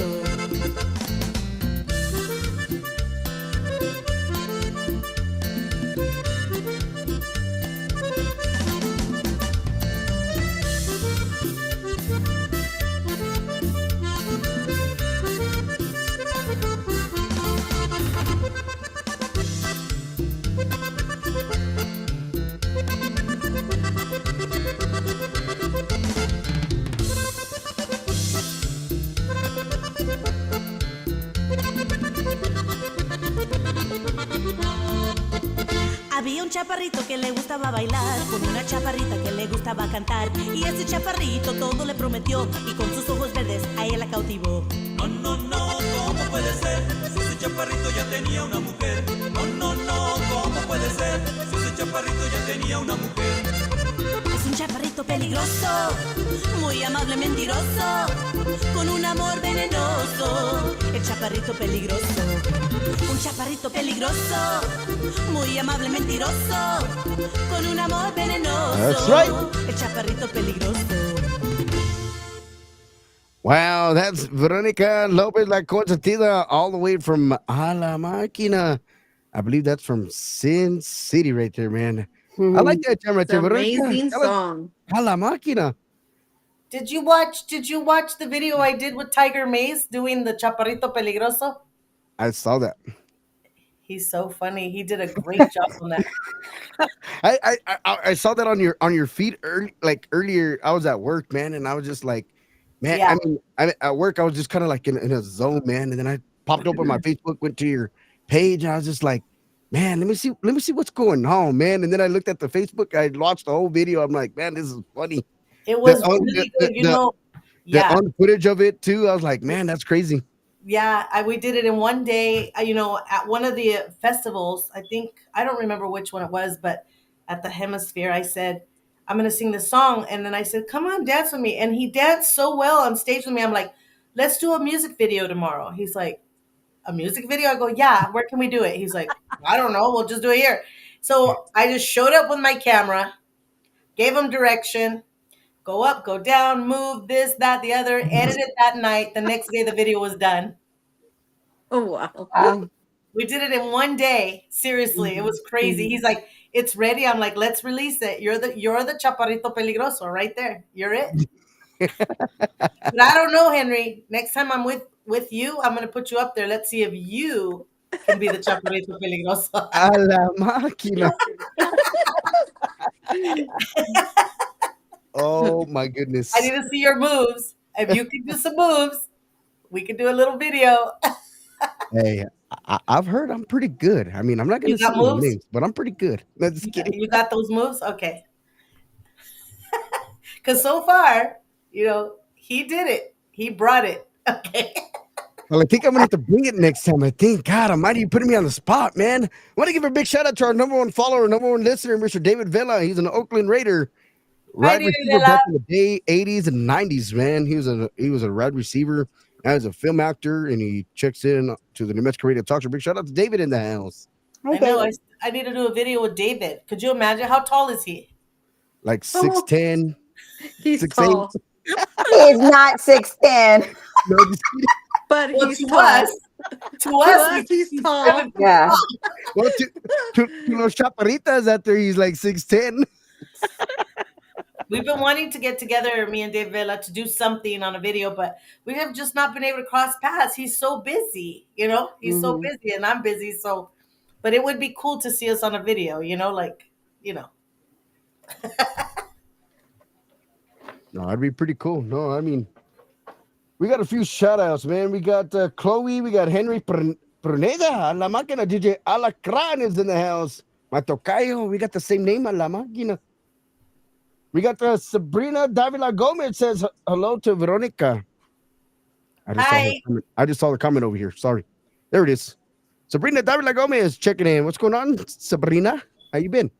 Había un chaparrito que le gustaba bailar con una chaparrita que le gustaba cantar, y ese chaparrito todo le prometió y con sus ojos verdes a ella la cautivó. No, no, no, ¿cómo puede ser? Si ese chaparrito ya tenía una mujer. No, no, no, ¿cómo puede ser? Si ese chaparrito ya tenía una mujer. Es un chaparrito peligroso, muy amable, mentiroso, con un amor venenoso. El chaparrito peligroso, un chaparrito peligroso, muy amable, mentiroso, con un amor venenoso. That's right. El chaparrito peligroso. Wow, that's Veronica Lopez La Consentida, all the way from A La Máquina. I believe that's from Sin City right there, man. I like that jam right It's there. an Veronica. amazing Tell us- song. A La Máquina. Did you watch the video I did with Tiger Maze doing the Chaparrito Peligroso? I saw that. He's so funny. He did a great job on that. I saw that on your feed earlier. I was at work, man, and I was just like, man. Yeah. At work I was just kind of like in a zone, man. And then I popped open my Facebook, went to your page, and I was just like, man, let me see what's going on, man. And then I looked at the Facebook. I watched the whole video. I'm like, man, this is funny. It was The- really the- good. You the- know, The yeah. on footage of it too. I was like, man, that's crazy. Yeah, we did it in one day. At one of the festivals, I don't remember which one it was, but at the Hemisphere, I said, I'm going to sing this song. And then I said, come on, dance with me. And he danced so well on stage with me. I'm like, let's do a music video tomorrow. He's like, a music video? I go, yeah, where can we do it? He's like, I don't know. We'll just do it here. So I just showed up with my camera, gave him direction, go up, go down, move this, that, the other, edited that night. The next day, the video was done. Oh wow. We did it in one day. Seriously, it was crazy. He's like, "It's ready." I'm like, "Let's release it." You're the chaparrito peligroso right there. You're it. But I don't know, Henry. Next time I'm with you, I'm gonna put you up there. Let's see if you can be the chaparrito peligroso. A la máquina. Oh my goodness. I need to see your moves. If you can do some moves, we can do a little video. Hey, I've heard I'm pretty good. I mean, I'm not You gonna say got no moves? names, but I'm pretty good. No, just kidding. You got those moves? Okay. Because so far, he did it. He brought it. Okay. Well, I think I'm gonna have to bring it next time. I think. God Almighty, you putting me on the spot, man. I want to give a big shout out to our number one follower, number one listener, Mr. David Vela. He's an Oakland Raider, Hi, wide David receiver back Vela. in the day, 80s and 90s. Man, he was a wide receiver. Now he's a film actor, and he checks in to the New Mexico Radio Talk Show. Big shout out to David in the house. Hi, I know. David. I need to do a video with David. Could you imagine? How tall is he? Like Oh, 6'10", he's 6'8". tall, He is not 6'10". No, just kidding. but Well, he's to tall. us, to To us, us, he's he's tall. 7 feet Yeah. tall. Well, to los chaparritas out there, he's like 6'10". We've been wanting to get together, me and Dave Vela, to do something on a video, but we have just not been able to cross paths. He's so busy, He's so busy, and I'm busy. So, but it would be cool to see us on a video, No, that'd be pretty cool. No, I mean, we got a few shout outs, man. We got Chloe, we got Henry Pruneda, La Máquina, DJ Alacran is in the house. Matocayo, we got the same name, La Máquina. We got Sabrina Davila Gomez says hello to Veronica. Hi. I just saw the comment over here. Sorry. There it is. Sabrina Davila Gomez checking in. What's going on, Sabrina? How you been?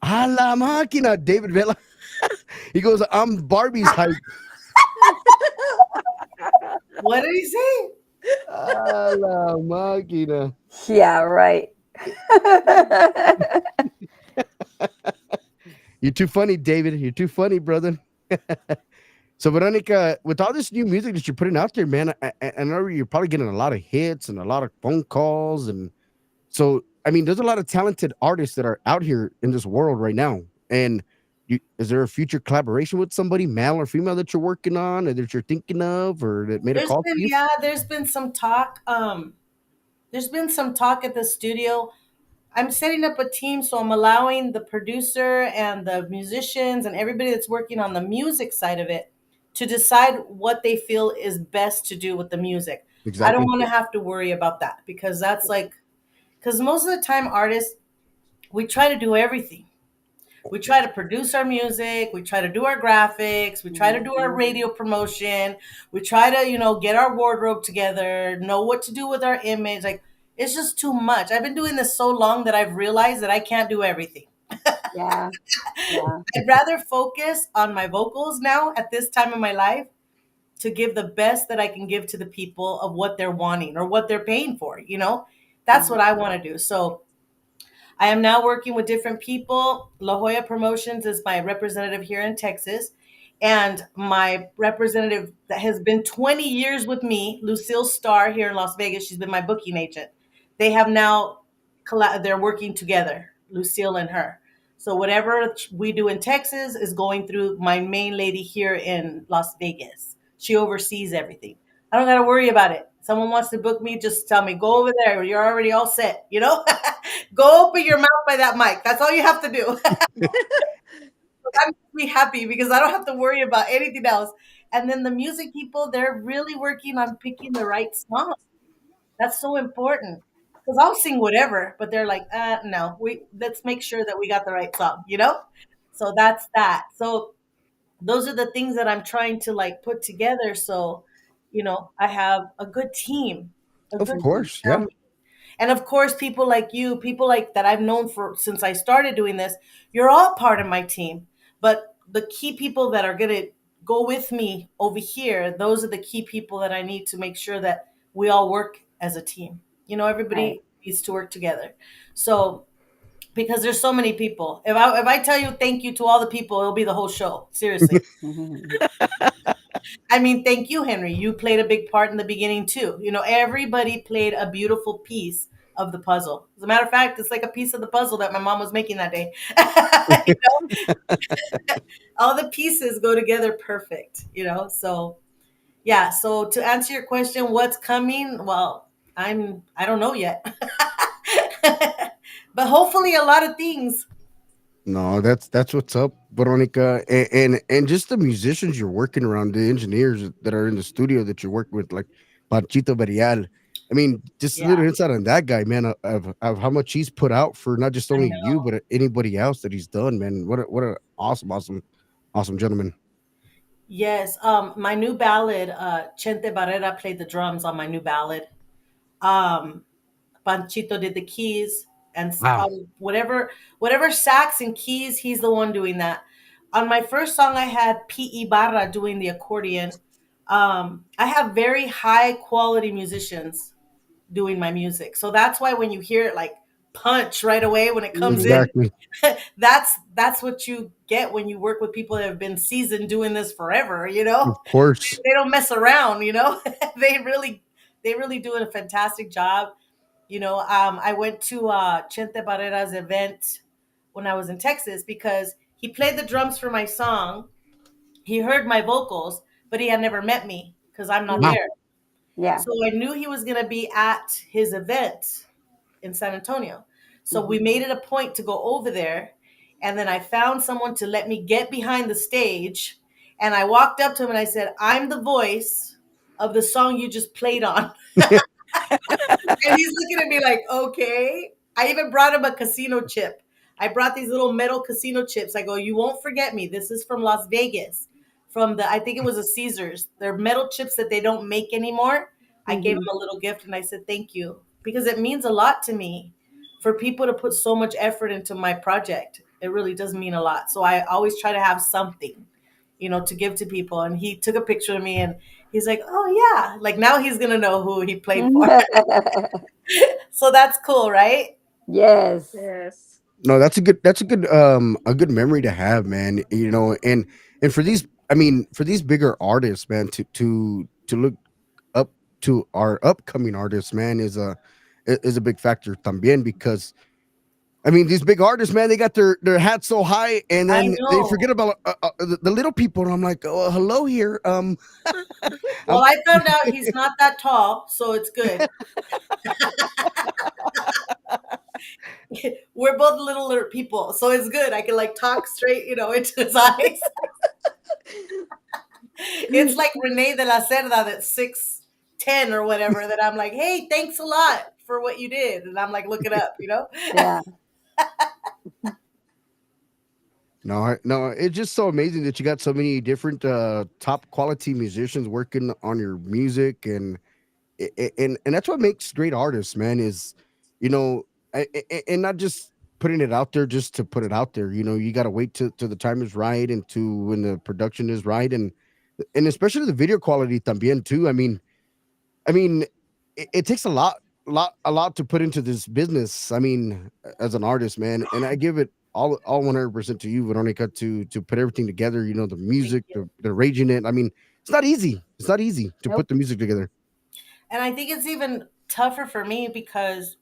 A la máquina, David Vela. He goes, I'm Barbie's height. What did he say? A la máquina. Yeah, right. You're too funny, David. You're too funny, brother. So, Veronica, with all this new music that you're putting out there, man, I know you're probably getting a lot of hits and a lot of phone calls. And so, I mean, there's a lot of talented artists that are out here in this world right now. And is there a future collaboration with somebody, male or female, that you're working on or that you're thinking of or that made a call to you? There's been some talk. There's been some talk at the studio. I'm setting up a team, so I'm allowing the producer and the musicians and everybody that's working on the music side of it to decide what they feel is best to do with the music. I don't Exactly. want to have to worry about that because because most of the time artists, we try to do everything. We try to produce our music, we try to do our graphics, we try to do our radio promotion, we try to, get our wardrobe together, know what to do with our image. Like, it's just too much. I've been doing this so long that I've realized that I can't do everything. Yeah. Yeah. I'd rather focus on my vocals now at this time in my life to give the best that I can give to the people of what they're wanting or what they're paying for, That's what I want to do. So I am now working with different people. La Jolla Promotions is my representative here in Texas. And my representative that has been 20 years with me, Lucille Starr here in Las Vegas, she's been my booking agent. They have now, they're working together, Lucille and her. So whatever we do in Texas is going through my main lady here in Las Vegas. She oversees everything. I don't got to worry about it. Someone wants to book me, just tell me, go over there. You're already all set, Go open your mouth by that mic. That's all you have to do. I'm really happy because I don't have to worry about anything else. And then the music people, they're really working on picking the right song. That's so important. Because I'll sing whatever, but they're like, no, let's make sure that we got the right song. So that's that. So those are the things that I'm trying to put together. So, I have a good team, a Of good course, team yeah. around me. And of course, people like you, people like that I've known since I started doing this, you're all part of my team. But the key people that are going to go with me over here, those are the key people that I need to make sure that we all work as a team. You know, Right. everybody needs to work together. So because there's so many people. If I tell you thank you to all the people, it'll be the whole show. Seriously. Mhm. I mean, thank you, Henry. You played a big part in the beginning too. You know, everybody played a beautiful piece of the puzzle. As a matter of fact, it's like a piece of the puzzle that my mom was making that day. You know, all the pieces go together perfect. You know, so yeah. So to answer your question, what's coming? Well, I don't know yet, but hopefully a lot of things. No, that's what's up, Veronica, and just the musicians you're working around, the engineers that are in the studio that you're working with, like Panchito Berial. I mean, just a Yeah, little insight on that guy, man, of how much he's put out for not just I only you, know. but anybody else that he's done, man. What a awesome gentleman. Yes, my new ballad, Chente Barrera played the drums on my new ballad. Um, Panchito did the keys and Wow. whatever sax and keys, he's the one doing that. On my first song, I had P. Barra doing the accordion. I have very high quality musicians doing my music, so that's why when you hear it like punch right away when it comes in, Mhm. Exactly. that's what you get when you work with people that have been seasoned doing this forever. You know, Of course. they don't mess around. You know, they really do a fantastic job. You know, I went to Chente Barrera's event when I was in Texas because he played the drums for my song. He heard my vocals, but he had never met me because I'm not Wow. there. Yeah. So I knew he was going to be at his event in San Antonio. So we Mhm. made it a point to go over there. And then I found someone to let me get behind the stage. And I walked up to him and I said, I'm the voice of the song you just played on. And he's looking at me like, okay. I even brought him a casino chip. I brought these little metal casino chips. I go, you won't forget me. This is from Las Vegas, from I think it was a Caesars. They're metal chips that they don't make anymore. I gave him Mhm. a little gift and I said, thank you. Because it means a lot to me for people to put so much effort into my project. It really does mean a lot. So I always try to have something, to give to people. And he took a picture of me and he's like, oh, yeah. Like now he's going to know who he played for. So that's cool, right? Yes. Yes. No, a good memory to have, man. And for these, I mean, for these bigger artists, man, to look up to our upcoming artists, man, is a big factor también, because I mean, these big artists, man, they got their hats so high, and I then they know. forget about the little people. And I'm like, oh, hello here. Well, I'm I found out he's not that tall, so it's good. We're both littler people, so it's good. I can like talk straight, into his eyes. It's like Renee de la Cerda that's 6'10" or whatever, that I'm like, hey, thanks a lot for what you did. And I'm like, look it up. Yeah. no, it's just so amazing that you got so many different top quality musicians working on your music, and that's what makes great artists, man. Is you know, and not just putting it out there just to put it out there. You got to wait till the time is right, and to when the production is right, and especially the video quality también too. I mean, it takes a lot to put into this business. I mean, as an artist, man, and I give it all 100% to you, Veronica, to put everything together. The Thank music, you. the arranging it. I mean, it's not easy. It's not easy to Nope. put the music together. And I think it's even tougher for me because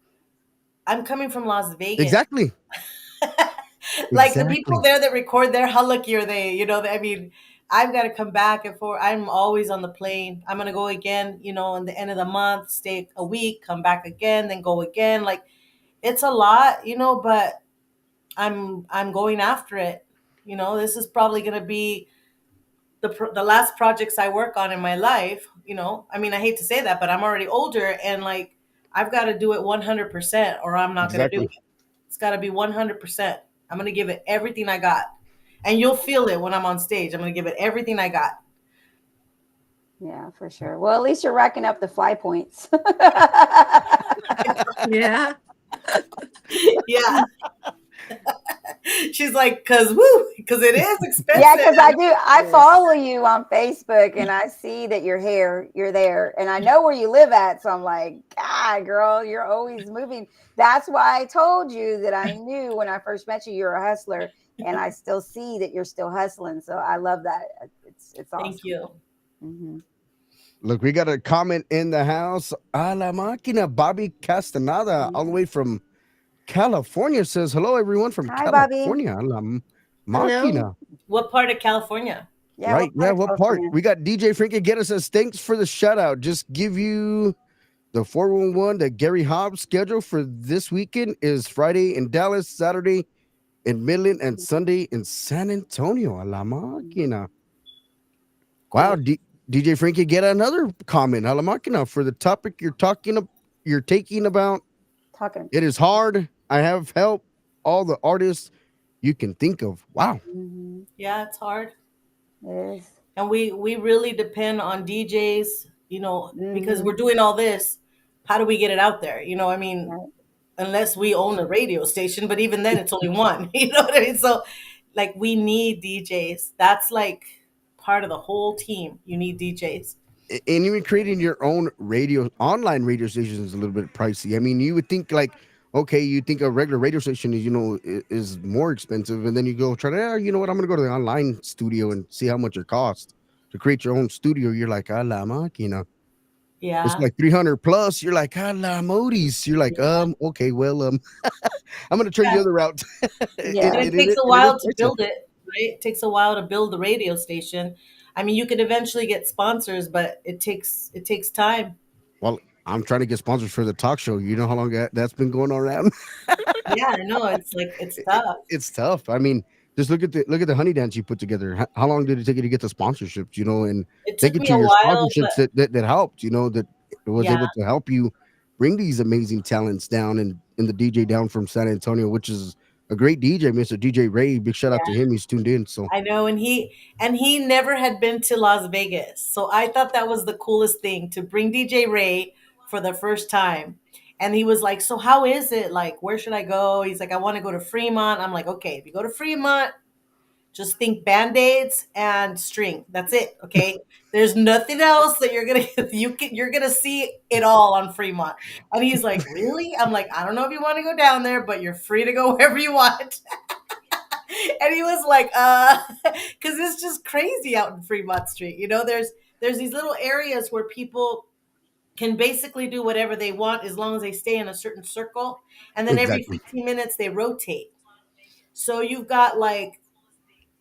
I'm coming from Las Vegas. Exactly. Like the people Exactly. there that record there, how lucky are they? I mean, I've got to come back and forth. I'm always on the plane. I'm gonna go again, in the end of the month, stay a week, come back again, then go again. Like it's a lot, but I'm going after it. This is probably gonna be the last projects I work on in my life. I mean, I hate to say that, but I'm already older and like I've got to do it 100% or I'm not gonna do Exactly. it. It's got to be 100%. I'm going to give it everything I got. And you'll feel it when I'm on stage. I'm going to give it everything I got. Yeah, for sure. Well, at least you're racking up the fly points. Yeah. Yeah. She's like, cause woo, because it is expensive. Yeah, because I follow you on Facebook and I see that you're there, and I know where you live at. So I'm like, God, girl, you're always moving. That's why I told you that I knew when I first met you, you're a hustler, and I still see that you're still hustling. So I love that. It's awesome. Thank you. Mm-hmm. Look, we got a comment in the house. A la máquina, Bobby Castaneda, all the way from California, says hello, everyone from Hi, Bobby. California. A la Hello. máquina. What part of California? Yeah, Right. Yeah. of What part? California? We got DJ Frankie Guetta says, thanks for the shout out. Just give you the 411. The Gary Hobbs schedule for this weekend is Friday in Dallas, Saturday in Midland, and Sunday in San Antonio. A la máquina. Wow. DJ Frankie Guetta, another comment. A la máquina for the topic you're taking about. It is hard. I have helped all the artists you can think of. Wow. Mm-hmm. Yeah, it's hard. It is. And we really depend on DJs, because Mm-hmm. we're doing all this. How do we get it out there? I mean, Right. unless we own a radio station, but even then it's only one. You know what I mean? So like we need DJs. That's like part of the whole team. You need DJs. And even creating your own online radio station is a little bit pricey. I mean, you would think like, okay, you think a regular radio station is more expensive, and then you go try to, you know what, I'm gonna go to the online studio and see how much it costs to create your own studio. You're like, a la máquina. Yeah. It's like 300 plus. You're like, a la modis. You're like, okay, well, I'm gonna try the other route. Yeah. And it takes a while to build it, right? It takes a while to build the radio station. I mean, you could eventually get sponsors, but it takes time. Well, I'm trying to get sponsors for the talk show. You know how long that's been going around? Yeah, I know. It's tough. It's tough. I mean, just look at the honey dance you put together. How long did it take you to get the sponsorships? And It thank took you me to a your while, sponsorships that helped. That was Yeah. able to help you bring these amazing talents down and the DJ down from San Antonio, which is a great DJ, Mr. DJ Ray. Big shout out to him. He's tuned in. So I know, and he never had been to Las Vegas. So I thought that was the coolest thing to bring DJ Ray for the first time. And he was like, "So how is it? Like, where should I go?" He's like, "I want to go to Fremont." I'm like, "Okay, if you go to Fremont, just think Band-Aids and string. That's it, okay? There's nothing else that you're going to you're going to see it all on Fremont." And he's like, "Really?" I'm like, "I don't know if you want to go down there, but you're free to go wherever you want." And he was like, because it's just crazy out in Fremont Street. There's these little areas where people can basically do whatever they want as long as they stay in a certain circle. And then every exactly. 15 minutes they rotate. So you've got like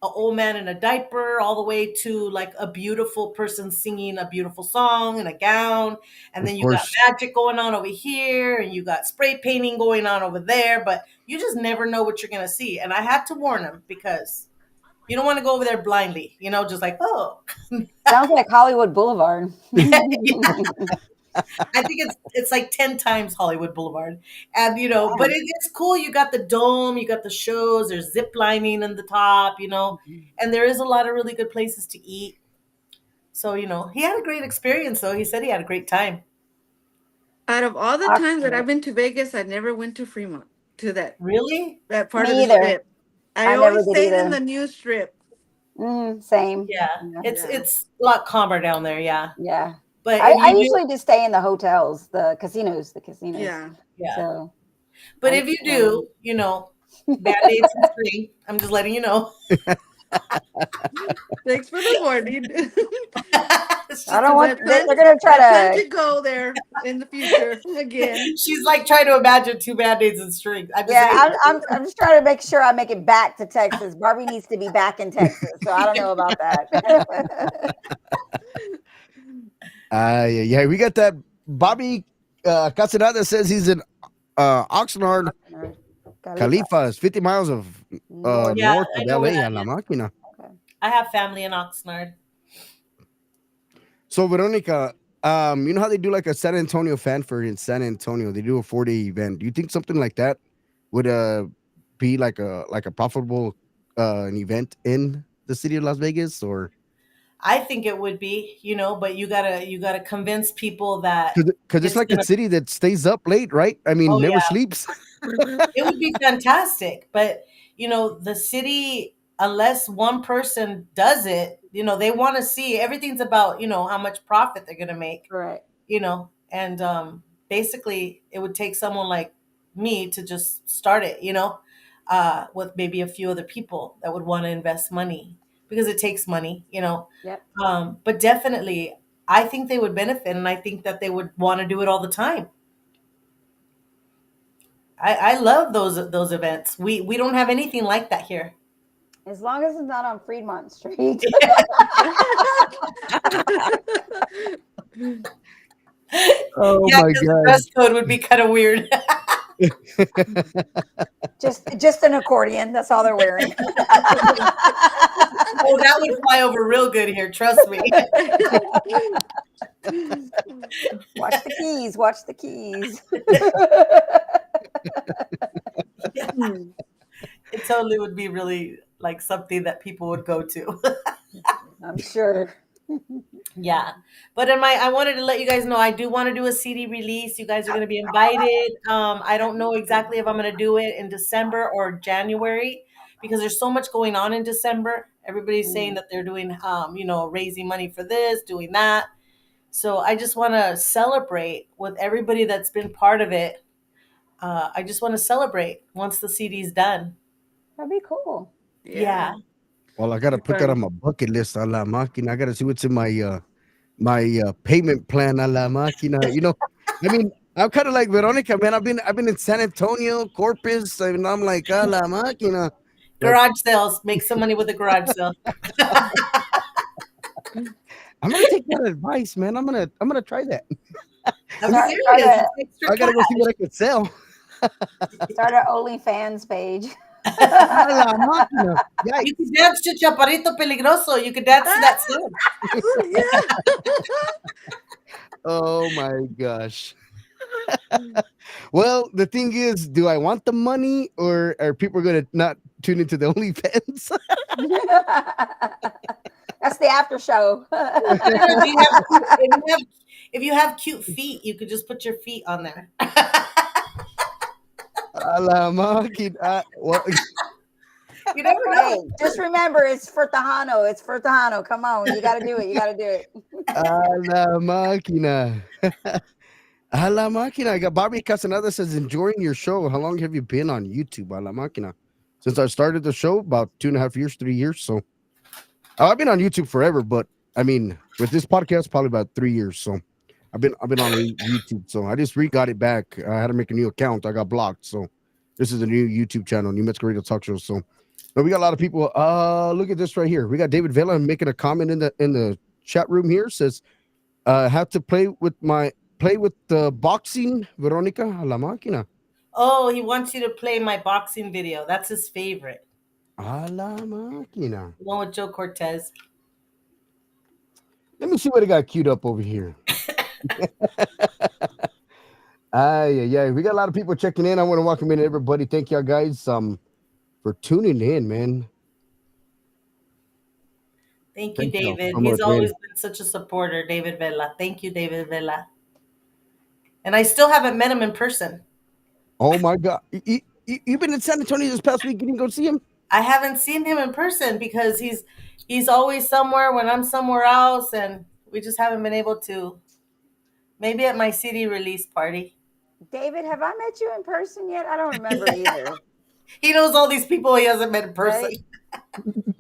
an old man in a diaper all the way to like a beautiful person singing a beautiful song in a gown. And Of then you got course. magic going on over here and you got spray painting going on over there, but you just never know what you're going to see. And I had to warn him because you don't want to go over there blindly, just like, oh. Sounds like Hollywood Boulevard. Yeah. I think it's like 10 times Hollywood Boulevard. And, but it's cool. You got the dome, you got the shows, there's zip lining in the top, and there is a lot of really good places to eat. So, he had a great experience, though. He said he had a great time. Out of all the times that I've been to Vegas, I never went to Fremont, to that Really? part of Me the either. strip. I I never always did stayed in either. the new strip. Same. Yeah. It's a lot calmer down there, yeah. Yeah. But I usually just stay in the hotels, the casinos. Yeah. So, but if you do, Band-Aids and string, I'm just letting you know. Thanks for the warning. I don't want. They're gonna try plan to to go there in the future again. She's like trying to imagine 2 Band-Aids and string. I'm just trying to make sure I make it back to Texas. Barbie needs to be back in Texas, so I don't know about that. Yeah, we got that Bobby Castaneda says he's in Oxnard, Califas, 50 miles of north of LA. A la máquina. I have family in Oxnard. So Veronica, you know how they do like a San Antonio fan fair in San Antonio? They do a 4-day event. Do you think something like that would be like a profitable an event in the city of Las Vegas? Or I think it would be, but you gotta convince people that because it's like a city that stays up late, right? I mean, never sleeps. It would be fantastic, but the city unless one person does it, they want to see everything's about, how much profit they're going to make, Correct. and basically it would take someone like me to just start it, with maybe a few other people that would want to invest money because it takes money, Yep. but definitely I think they would benefit, and I think that they would want to do it all the time. I love those events. We don't have anything like that here. As long as it's not on Fremont Street. Oh Yeah, my because the god. dress code would be kind of weird. just an accordion. That's all they're wearing. Oh, that would fly over real good here. Trust me. Watch the keys. Watch the keys. It totally would be really like something that people would go to. I'm sure. Yeah, but I wanted to let you guys know I do want to do a CD release. You guys are going to be invited. I don't know exactly if I'm going to do it in December or January because there's so much going on in December. Everybody's saying that they're doing, raising money for this, doing that. So I just want to celebrate with everybody that's been part of it. I just want to celebrate once the CD's done. That'd be cool. Yeah. Well, I gotta put that on my bucket list, a la máquina. I gotta see what's in my payment plan, a la máquina. I mean, I'm kind of like Veronica, man. I've been in San Antonio, Corpus, and I'm like, a la máquina. Garage sales. Make some money with a garage sale. I'm gonna take that advice, man. I'm gonna try that. I'm Start- serious. start a- It's extra I gotta go cash. see what I can sell. Start an OnlyFans page. A la máquina. Yikes. You can dance to Chaparrito Peligroso. You can dance to that song. Oh my gosh. Well, the thing is, do I want the money, or are people gonna not tune into the OnlyFans? That's the after show. If you have cute feet, you could just put your feet on there. A la máquina. Well, You never Hey, know. just remember, it's for Tejano. It's for Tejano. Come on, you got to do it. You got to do it. a la máquina. A la máquina. I got Barbie Casanada says, enjoying your show. How long have you been on YouTube? A la máquina. Since I started the show, about 2.5 years, 3 years. So I've been on YouTube forever, but I mean, with this podcast, probably about 3 years. So I've been on YouTube. So I just got it back. I had to make a new account. I got blocked. So this is a new YouTube channel, New Mexico Radio Talk Show. So but we got a lot of people. Look at this right here. We got David Vela making a comment in the chat room here. Says, have to play with the boxing, Veronica, a la máquina. Oh, he wants you to play my boxing video. That's his favorite. A la máquina. The one with Joe Cortez. Let me see what I got queued up over here. Yeah. We got a lot of people checking in. I want to welcome in everybody. Thank y'all guys for tuning in, man. Thank you, Thank y'all David. so He's much, always man. been such a supporter, David Vela. Thank you, David Vela. And I still haven't met him in person. Oh my God. You've been in San Antonio this past week. You didn't go see him? I haven't seen him in person because he's always somewhere when I'm somewhere else, and we just haven't been able to. Maybe at my CD release party. David, have I met you in person yet? I don't remember either. He knows all these people he hasn't met in person. Right?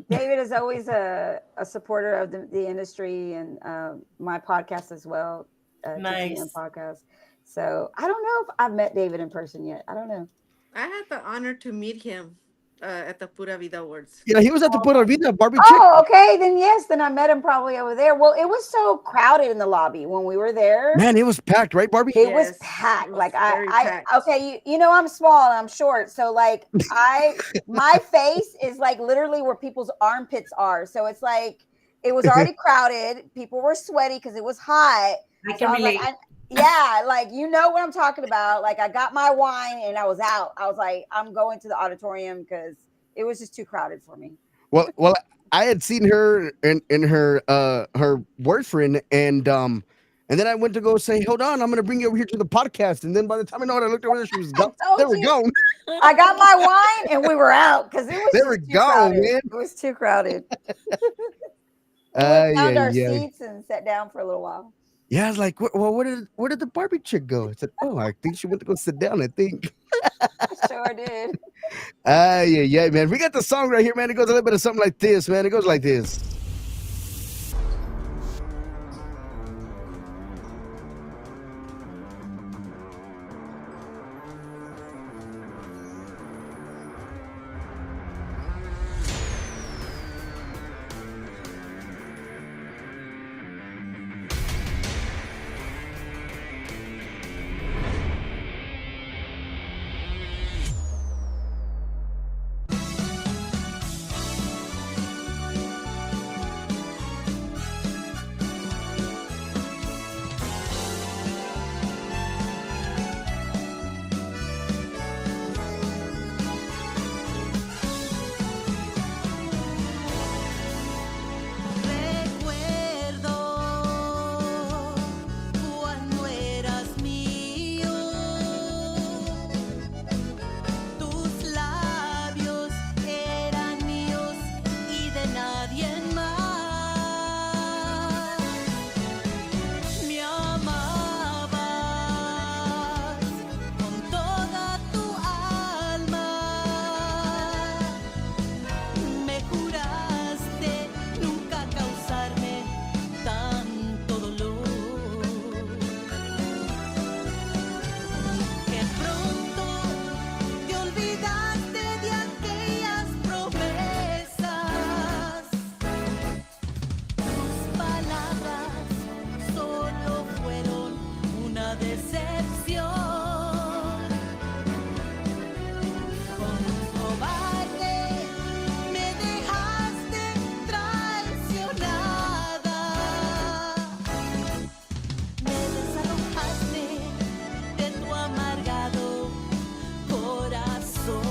David is always a supporter of the industry and my podcast as well. Nice. TTM podcast. So I don't know if I've met David in person yet. I don't know. I had the honor to meet him at the Pura Vida Awards. Yeah, he was at the Pura Vida Barbie Chick. Oh, okay. Then yes, then I met him probably over there. Well, it was so crowded in the lobby when we were there. Man, it was packed, right, Barbie? It was Yes, packed. it was Like very packed. okay, you know I'm small and I'm short, so like my face is like literally where people's armpits are. So it's like it was already crowded. People were sweaty because it was hot. I So can I was relate. like, yeah, like you know what I'm talking about. Like I got my wine and I was out. I was like, I'm going to the auditorium because it was just too crowded for me. Well, I had seen her and her boyfriend, and And then I went to go say, hold on, I'm going to bring you over here to the podcast. And then by the time I know it, I looked over there, she was I gone. told They were you. gone. I got my wine and we were out because it was They just were too gone, crowded. man. It was too crowded. We Yeah, found our yeah. seats and sat down for a little while. Yeah, I was like, well, where did the Barbie chick go? I said, oh, I think she went to go sit down, I think. Sure did. Yeah, man. We got the song right here, man. It goes a little bit of something like this, man. It goes like this. Recuerdo cuando eras mío, tus labios eran míos y de nadie más. Me amabas con toda tu alma. Me juraste nunca causarme tanto dolor. Que pronto te olvidaste de aquellas promesas. Tus palabras solo fueron una decepción. Con cobarde me dejaste traicionada. Me desalojaste de tu amargado corazón.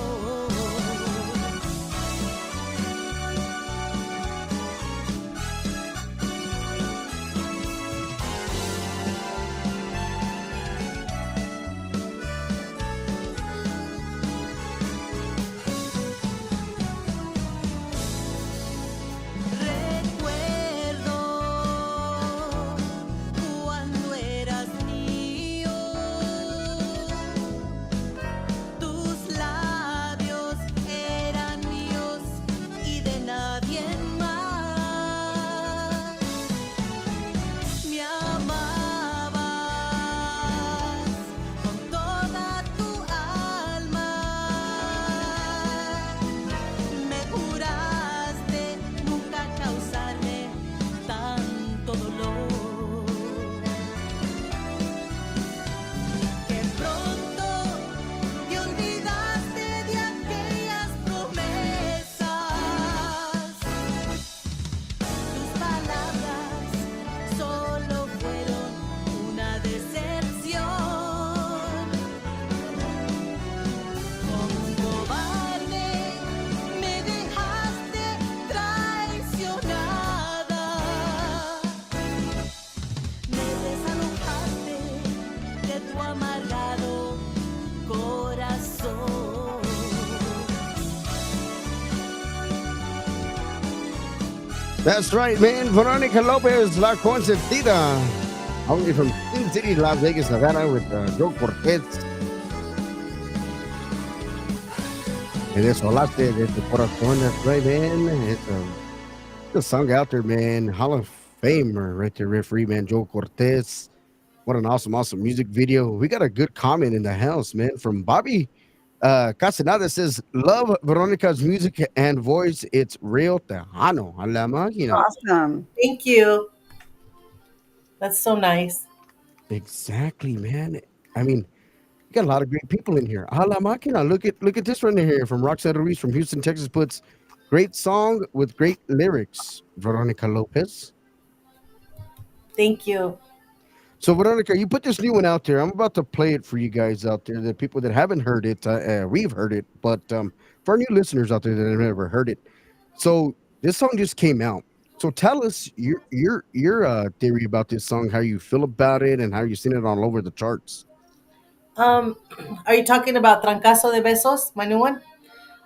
Recuerdo cuando eras mío, tus labios eran míos y de nadie más. Me amabas con toda tu alma. Me juraste nunca causarme tanto dolor. Que pronto te olvidaste de aquellas promesas. Tus palabras solo fueron una decepción. Como un cobarde me dejaste traicionada. Me desalojaste de tu amargado corazón. That's right, man. Veronica Lopez, La Consentida. Only from Sin City, Las Vegas, Nevada, with Joe Cortez. And this Olaste de tu corazón. That's right, man. It's a song out there, man. Hall of Famer right there, referee, man. Joe Cortez. What an awesome music video. We got a good comment in the house, man, from Bobby Casanada. Says, love Veronica's music and voice. It's real Tejano. A la máquina. Awesome. Thank you. That's so nice. Exactly, man. I mean, you got a lot of great people in here. A la máquina. Look at this one here from Roxana Ruiz from Houston, Texas. Puts great song with great lyrics. Veronica Lopez. Thank you. So, Veronica, you put this new one out there. I'm about to play it for you guys out there, the people that haven't heard it. We've heard it, but for our new listeners out there that have never heard it. So, this song just came out. So tell us your theory about this song, how you feel about it, and how you seen it all over the charts. Um, are you talking about Trancazo de Besos, my new one?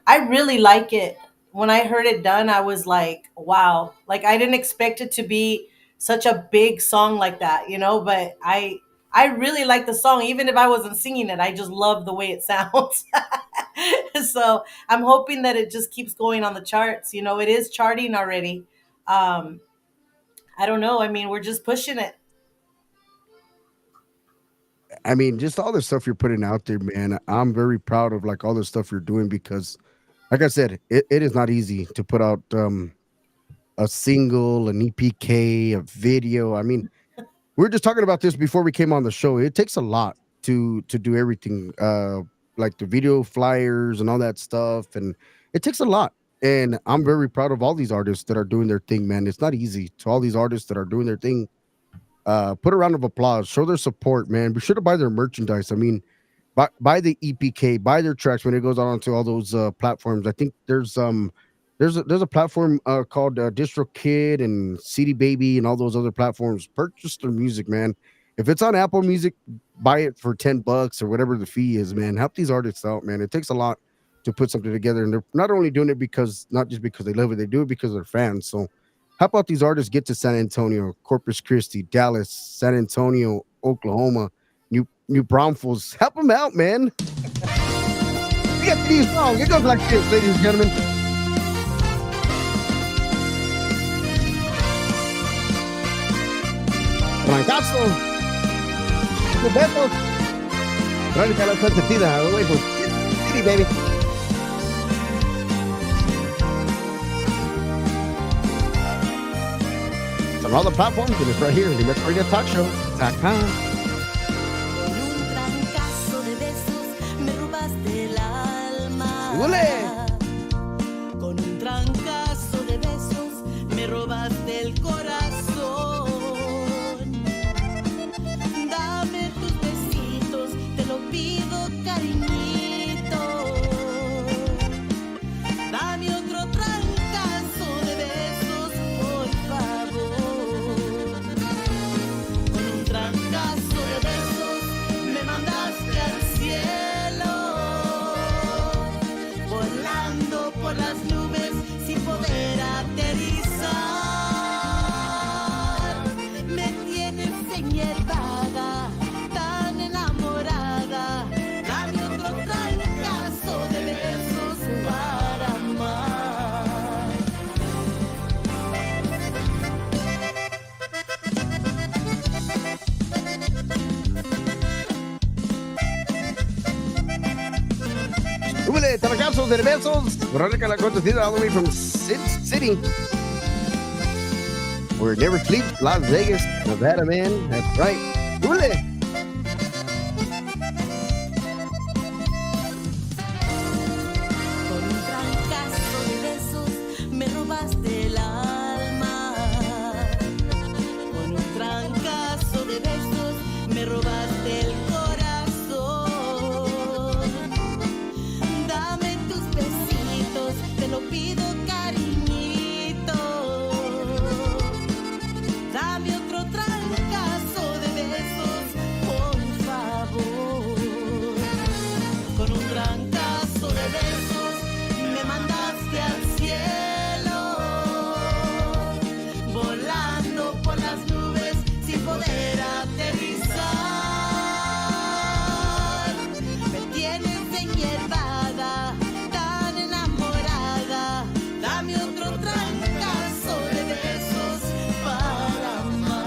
I really like it. When I heard it done, I was like, wow. Like I didn't expect it to be such a big song like that, you know, but I really like the song. Even if I wasn't singing it, I just love the way it sounds. So I'm hoping that it just keeps going on the charts. You know, it is charting already. Um, I don't know. I mean, we're just pushing it. I mean, just all the stuff you're putting out there, man. I'm very proud of like all the stuff you're doing because, like I said, it is not easy to put out a single, an EPK, a video. I mean, we were just talking about this before we came on the show. It takes a lot to do everything, like the video flyers and all that stuff, and it takes a lot. And I'm very proud of all these artists that are doing their thing, man. It's not easy. To all these artists that are doing their thing, put a round of applause, show their support, man. Be sure to buy their merchandise. I mean, buy the EPK, buy their tracks when it goes out onto all those platforms. I think there's a platform called DistroKid and CD Baby and all those other platforms. Purchase their music, man. If it's on Apple Music, buy it for $10 or whatever the fee is, man. Help these artists out, man. It takes a lot to put something together, and they're not only doing it because not just because they love it, they do it because they're fans. So how about these artists get to San Antonio, Corpus Christi, Dallas, San Antonio, Oklahoma, New Braunfels? Help them out, man. We got these songs. It goes like this, ladies and gentlemen. Trancazo de Besos. Veronica La Consentida, all the way from City, baby. It's on all the platforms, and it's right here in the Metro Radio Talk Show.com. ¡Ule! Con un trancazo de besos me robaste el corazón. Dame tus besitos, te lo pido, cariñito. Dame otro trancazo de besos, por favor. Con un trancazo de besos me mandaste al cielo, volando por las nubes sin poder aterrizar. Me tienes enhierbada, tan enamorada. Dame otro trancazo de besos para amar. ¡Ule! Trancazo de Besos. Veronica La Consentida, all the way from Sin City. Where it never sleeps, Las Vegas, Nevada, man. That's right. ¡Ule! Con un trancazo de besos me robaste el alma. Con un trancazo de besos me robaste el corazón. Dame tus besitos, te lo pido, cariñito. Dame otro trancazo de besos, por favor. Con un trancazo de besos me mandaste al cielo, volando por las nubes sin poder aterrizar. Me tienes enhierbada, tan enamorada. Dame otro trancazo de besos para amar.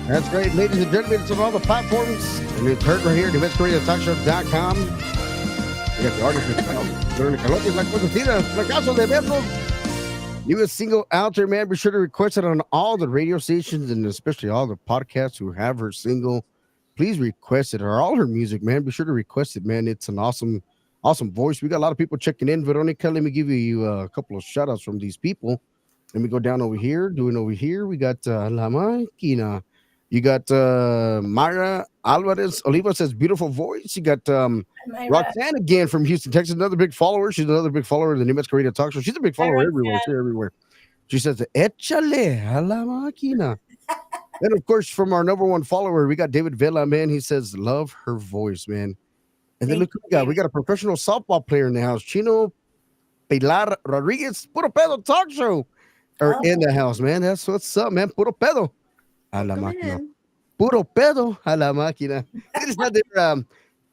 That's great, ladies and gentlemen. It's on all the platforms. And it's heard right here at MetroRadioTalkShow.com. We got the artist herself, Veronica Lopez La Consentida, Trancazo de Besos. Newest single out there, man. Be sure to request it on all the radio stations and especially all the podcasts who have her single. Please request it or all her music, man. Be sure to request it, man. It's an awesome awesome voice. We got a lot of people checking in. Veronica, let me give you a couple of shout outs from these people. Let me go down over here. Doing over here, we got La Máquina. You got Myra Alvarez Oliva says beautiful voice. You got Myra. Roxanne again from Houston, Texas. Another big follower. She's another big follower of the New Mexico Radio Talk Show. She's a big Hi, follower everywhere. Roxanne. She's everywhere. She says, Échale a la máquina. And of course, from our number one follower, we got David Vela, man. He says, love her voice, man. And then Thank look who you, we got. We David. got a professional softball player in the house, Chino Pilar Rodriguez, Puro Pedo Talk Show, are in Oh, the house, man. That's what's up, man. Puro Pedo a la Welcome máquina. in. Puro Pedo a la máquina. They just had their,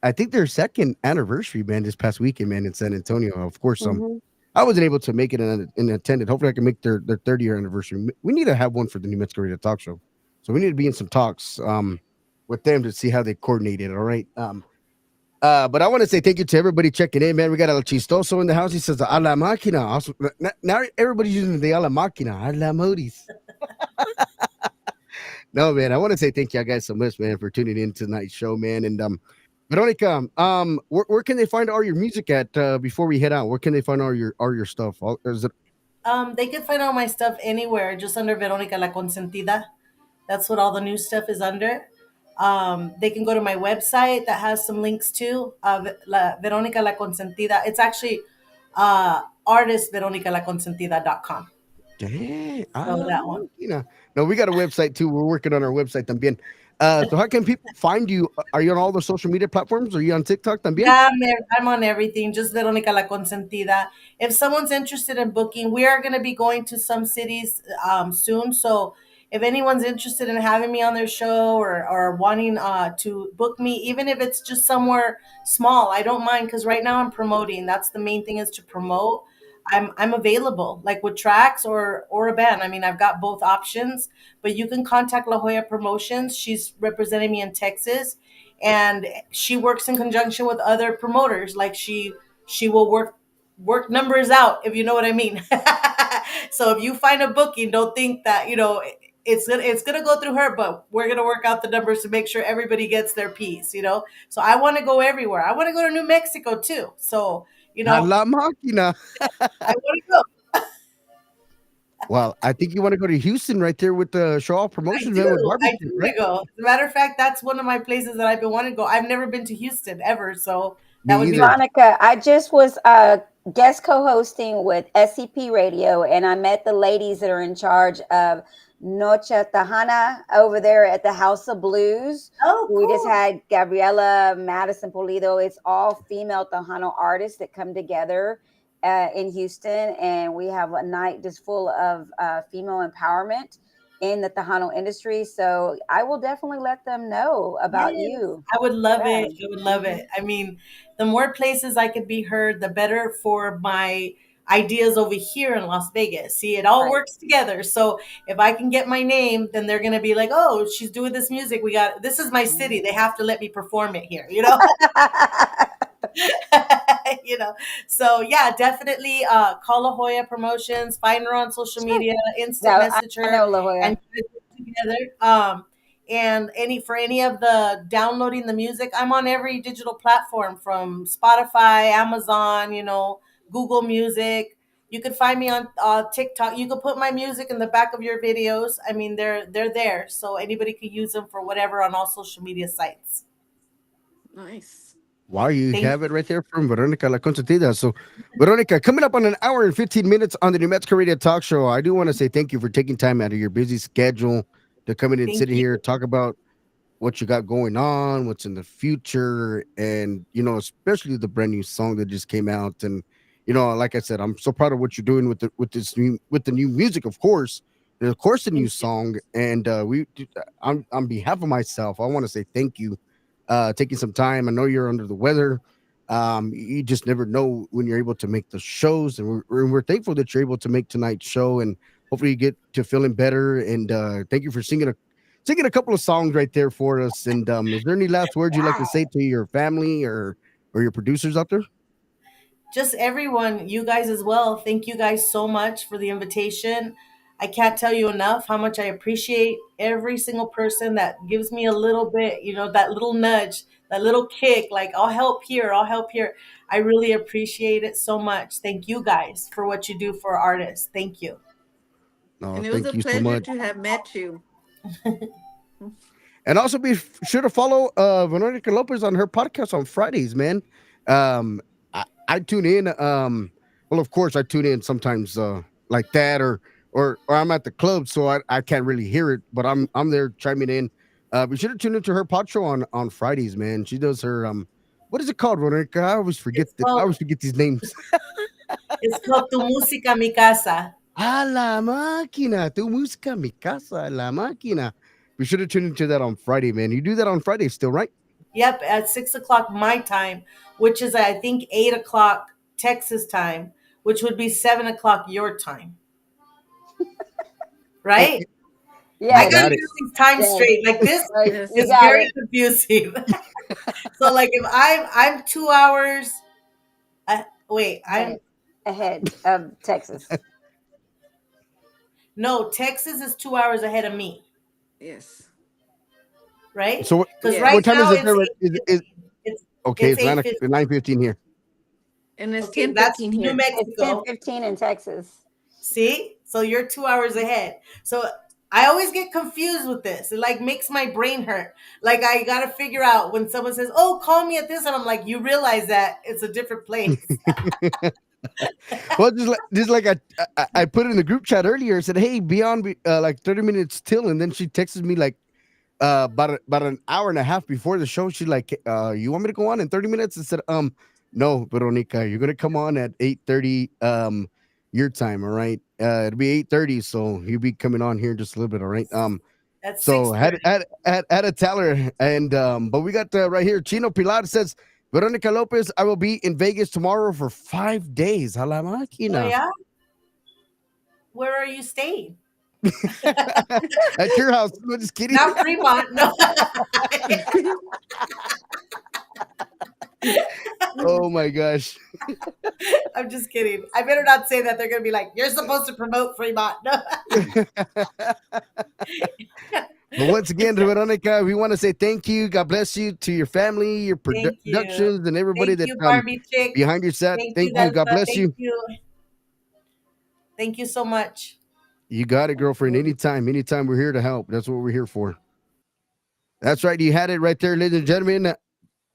I think their second anniversary, man, this past weekend, man, in San Antonio. Of course, Mhm. I wasn't able to make it and attended. Hopefully, I can make their 30-year anniversary. We need to have one for the New Mexico Radio Talk Show, so we need to be in some talks with them to see how they coordinate it. All right. But I want to say thank you to everybody checking in, man. We got El Chistoso in the house. He says a la máquina. Also, now everybody's using the a la máquina, a la modis. No, man. I want to say thank you guys so much, man, for tuning in to tonight's show, man. And Veronica, where can they find all your music at before we head out? Where can they find all your stuff? Is it They can find all my stuff anywhere, just under Veronica La Consentida. That's what all the new stuff is under. They can go to my website that has some links too. Veronica La Consentida. It's actually artist veronicalaconsentida.com. Dang, a So la that one. máquina. No, we got a website too. We're working on our website también. So how can people find you? Are you on all the social media platforms? Are you on TikTok también? Yeah, I'm on everything. Just Veronica La Consentida. If someone's interested in booking, we are going to be going to some cities soon. So if anyone's interested in having me on their show or wanting to book me, even if it's just somewhere small, I don't mind because right now I'm promoting. That's the main thing is to promote. I'm available, like with tracks or a band. I mean, I've got both options. But you can contact La Jolla Promotions. She's representing me in Texas, and she works in conjunction with other promoters. Like she will work numbers out, if you know what I mean. So if you find a booking, don't think that it's gonna go through her, but we're gonna work out the numbers to make sure everybody gets their piece. So I want to go everywhere. I want to go to New Mexico too. So A la máquina. I want to go. Well, I think you want to go to Houston right there with the show off I promotions, man, with do. Barbie, I do want right? to go. As a matter of fact, that's one of my places that I've been wanting to go. I've never been to Houston ever, so Me that would be either. awesome. Veronica, I just was guest co-hosting with SCP Radio, and I met the ladies that are in charge of Noche Tajana over there at the House of Blues. Oh, We just cool. had Gabriela Madison Polido. It's all female Tejano artists that come together in Houston, and we have a night just full of female empowerment in the Tejano industry. So I will definitely let them know about Yes, you. I would love Yeah. it. I would love it. I mean, the more places I could be heard, the better for my ideas over here in Las Vegas. See, it all Right. works together. So if I can get my name, then they're gonna be like, "Oh, she's doing this music. This is my city. They have to let me perform it here." you know. So yeah, definitely call La Jolla Promotions, find her on social Sure. media, instant Yeah, message I her, know La and Jolla. you guys get together. And any of the downloading the music, I'm on every digital platform from Spotify, Amazon, Google Music. You could find me on TikTok. You could put my music in the back of your videos. I mean, they're there, so anybody could use them for whatever on all social media sites. Nice. Wow, you Thank have it right there from Veronica La Consentida. So, Veronica, coming up on an hour and 15 minutes on the New Mexico Radio Talk Show, I do want to say thank you for taking time out of your busy schedule to come in and thank sit you. here, talk about what you got going on, what's in the future, and especially the brand new song that just came out. And like I said, I'm so proud of what you're doing with the new music, of course, the new Thank you. song. And on behalf of myself, I want to say thank you, taking some time. I know you're under the weather. You just never know when you're able to make the shows, and we're thankful that you're able to make tonight's show, and hopefully you get to feeling better. And thank you for singing a couple of songs right there for us. And is there any last words you'd like to say to your family or your producers out there? Just everyone, you guys as well. Thank you guys so much for the invitation. I can't tell you enough how much I appreciate every single person that gives me a little bit, that little nudge, that little kick, like I'll help here, I'll help here. I really appreciate it so much. Thank you guys for what you do for artists. Thank you. No, And it was thank a you so pleasure much. to have met you. And also be sure to follow Veronica Lopez on her podcast on Fridays, man. I tune in. Well, of course, I tune in sometimes like that, or I'm at the club, so I can't really hear it, but I'm there chiming in. Be sure to tune into her pod show on Fridays, man. She does her what is it called, Veronica? I always forget It's that. I called always forget these names. it's called Tu Música Mi Casa. A la máquina, tu música, mi casa, la máquina. Be sure to tune into that on Friday, man. You do that on Friday still, right? Yep, at 6 o'clock my time, which is I think 8 o'clock Texas time, which would be 7 o'clock your time, And, right? I you Yes, gotta got it. get these times yes. straight. Like this Yes. You is got very it. confusing. So like if I'm 2 hours, wait, Ahead, ahead of Texas. no, Texas is 2 hours ahead of me, Yes. right? So Because Yes. right what time is now it there? Is it's okay? it's It's 8:50. 9:15 here. And it's Okay, ten that's fifteen New here. It's ten Mexico. fifteen in Texas. See? So you're 2 hours ahead. So I always get confused with this. It like makes my brain hurt. Like I gotta figure out when someone says, "Oh, call me at this," and I'm like, "You realize that it's a different place." Well, just like I put it in the group chat earlier. I said, "Hey, be on like 30 minutes till," and then she texted me like about an hour and a half before the show. She's like, "You want me to go on in 30 minutes?" I said, no, Veronica, you're gonna come on at 8:30 your time, all right? It'll be 8:30, so you'll be coming on here in just a little bit, all right? At So 6:30. had to tell her, and but we got right here. Chino Pilar says, Veronica Lopez, I will be in Vegas tomorrow for 5 days. A la Oh máquina. yeah? Where are you staying? At your house. No, just kidding. Not Fremont. No. Oh my gosh. I'm just kidding. I better not say that. They're gonna be like, "You're supposed to promote Fremont." No. But once again, Veronica, we want to say thank you. God bless you to your family, your Thank you. productions, and everybody Thank that you, Barbie Chick. behind your set. Thank you, Thank you. God Delfa. bless Thank you. you. Thank you so much. You got it, girlfriend. Anytime we're here to help. That's what we're here for. That's right. You had it right there, ladies and gentlemen.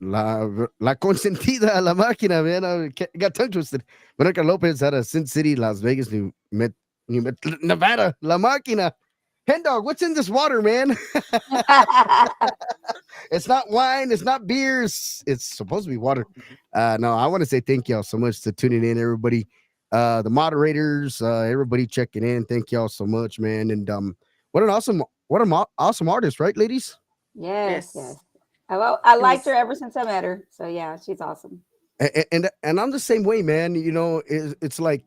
La Consentida, La Máquina, man. I got tongue twisted. Veronica Lopez out of Sin City, Las Vegas, Nevada. La Máquina. HENDAWG, what's in this water, man? It's not wine. It's not beers. It's supposed to be water. No, I want to say thank y'all so much for tuning in, everybody. The moderators, everybody checking in. Thank y'all so much, man. And what an awesome artist, right, ladies? Yes, Yes. I It liked her was. ever since I met her. So yeah, she's awesome. And I'm the same way, man. It's like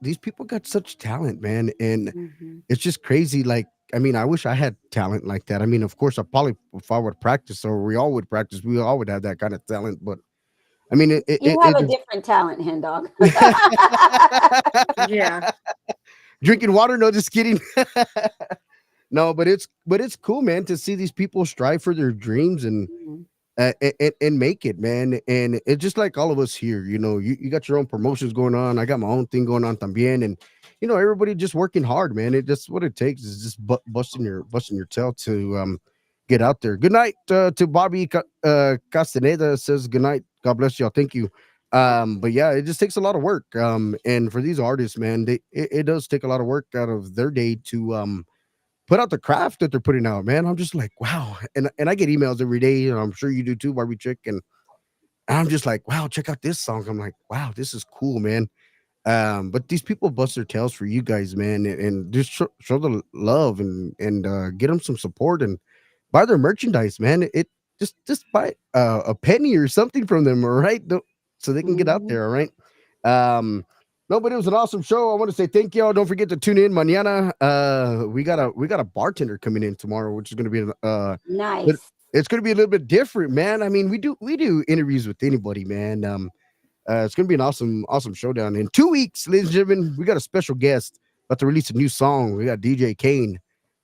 these people got such talent, man, and Hmm. it's just crazy. Like, I mean, I wish I had talent like that. I mean, of course, I probably if I would practice, or we all would practice, we all would have that kind of talent. But I mean, You have a different talent, hen dog. Yeah. drinking water. No, just kidding. No, but it's cool, man, to see these people strive for their dreams and Mhm. and make it, man. And it's just like all of us here, you got your own promotions going on. I got my own thing going on también, and everybody just working hard, man. It just what it takes is just busting your tail to get out there. Good night to Bobby Castaneda says good night. God bless y'all. Thank you. But yeah, it just takes a lot of work. And for these artists, man, it does take a lot of work out of their day to put out the craft that they're putting out, man. I'm just like, wow. And I get emails every day, and I'm sure you do too, Barbie Chick. And I'm just like, wow, check out this song. I'm like, wow, this is cool, man. But these people bust their tails for you guys, man, and just show the love and get them some support and buy their merchandise, man. It just buy a penny or something from them, all right? So they can get out Mhm. there, all right? Um, no, but it was an awesome show. I want to say thank y'all. Don't forget to tune in mañana. We got a bartender coming in tomorrow, which is gonna be it- Nice. it's gonna be a little bit different, man. I mean, we do interviews with anybody, man. It's gonna be an awesome showdown in 2 weeks, ladies and gentlemen. We got a special guest. about to release a new song. We got DJ Kane.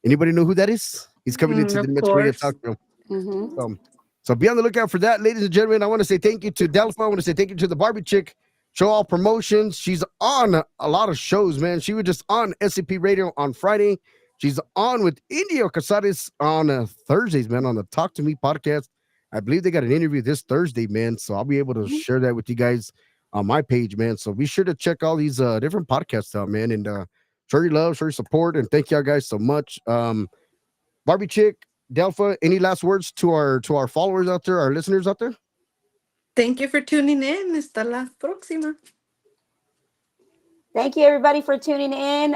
Anybody know who that is? He's coming into the Of Metro Radio course. Talk Show. Mhm. So be on the lookout for that, ladies and gentlemen. I want to say thank you to Delpha. I want to say thank you to the Barbie Chick. Show All Promotions. She's on a lot of shows, man. She was just on SCP Radio on Friday. She's on with Indio Casares on Thursdays, man, on the Talk to Me podcast. I believe they got an interview this Thursday, man. So I'll be able to share that with you guys on my page, man. So be sure to check all these different podcasts out, man. And show your love, show your support, and thank y'all guys so much. Barbie Chick, Delpha, any last words to our followers out there, our listeners out there? Thank you for tuning in. Hasta la próxima. Thank you, everybody, for tuning in.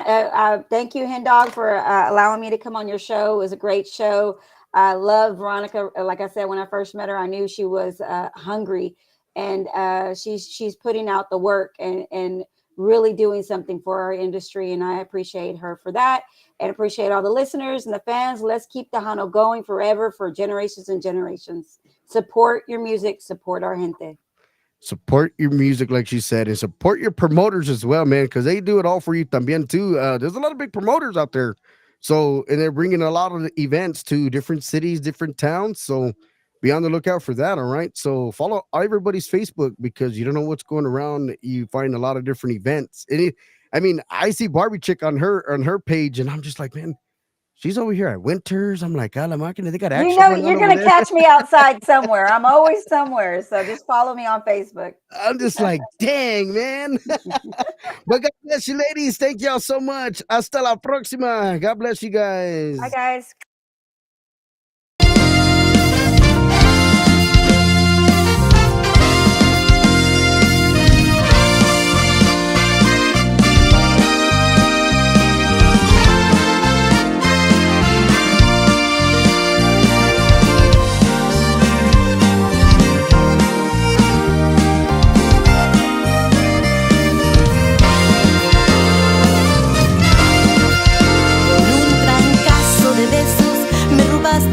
Thank you, HENDAWG, for allowing me to come on your show. It was a great show. I love Veronica. Like I said, when I first met her, I knew she was hungry, and she's putting out the work and really doing something for our industry, and I appreciate her for that, and appreciate all the listeners and the fans. Let's keep the Hano going forever, for generations and generations. Support your music, support our gente. Support your music, like she said, and support your promoters as well, man, because they do it all for you también too. There's a lot of big promoters out there, so, and they're bringing a lot of the events to different cities, different towns, so be on the lookout for that. All right, so follow everybody's Facebook, because you don't know what's going around. You find a lot of different events, and I see Barbie Chick on her page, and I'm just like, man, she's over here at Winters. I'm like, "A la máquina, they got action." You know, you're going to catch me outside somewhere. I'm always somewhere. So just follow me on Facebook. I'm just like, dang, man. But God bless you, ladies. Thank y'all so much. Hasta la próxima. God bless you guys. Bye, guys.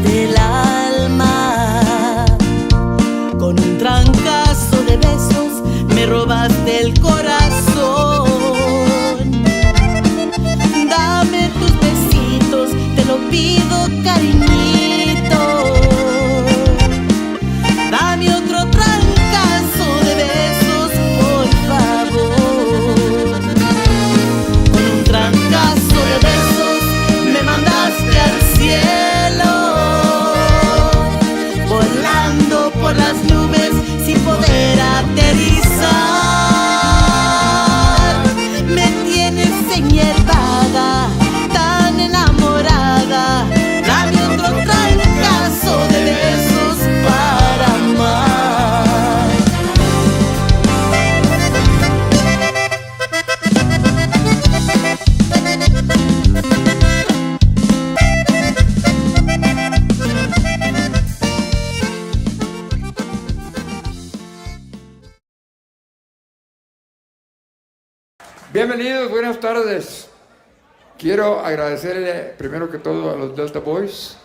Del alma, con un trancazo de besos me robaste el corazón. Dame tus besitos, te lo pido, cariñito. Dame otro trancazo de besos, por favor. Con un trancazo de besos me mandaste al cielo, por las nubes sin poder aterrizar. Me tienes enhierbada, tan enamorada. Dame otro trancazo de besos para amar. Bienvenidos, buenas tardes. Quiero agradecerle primero que todo a los Delta Boys.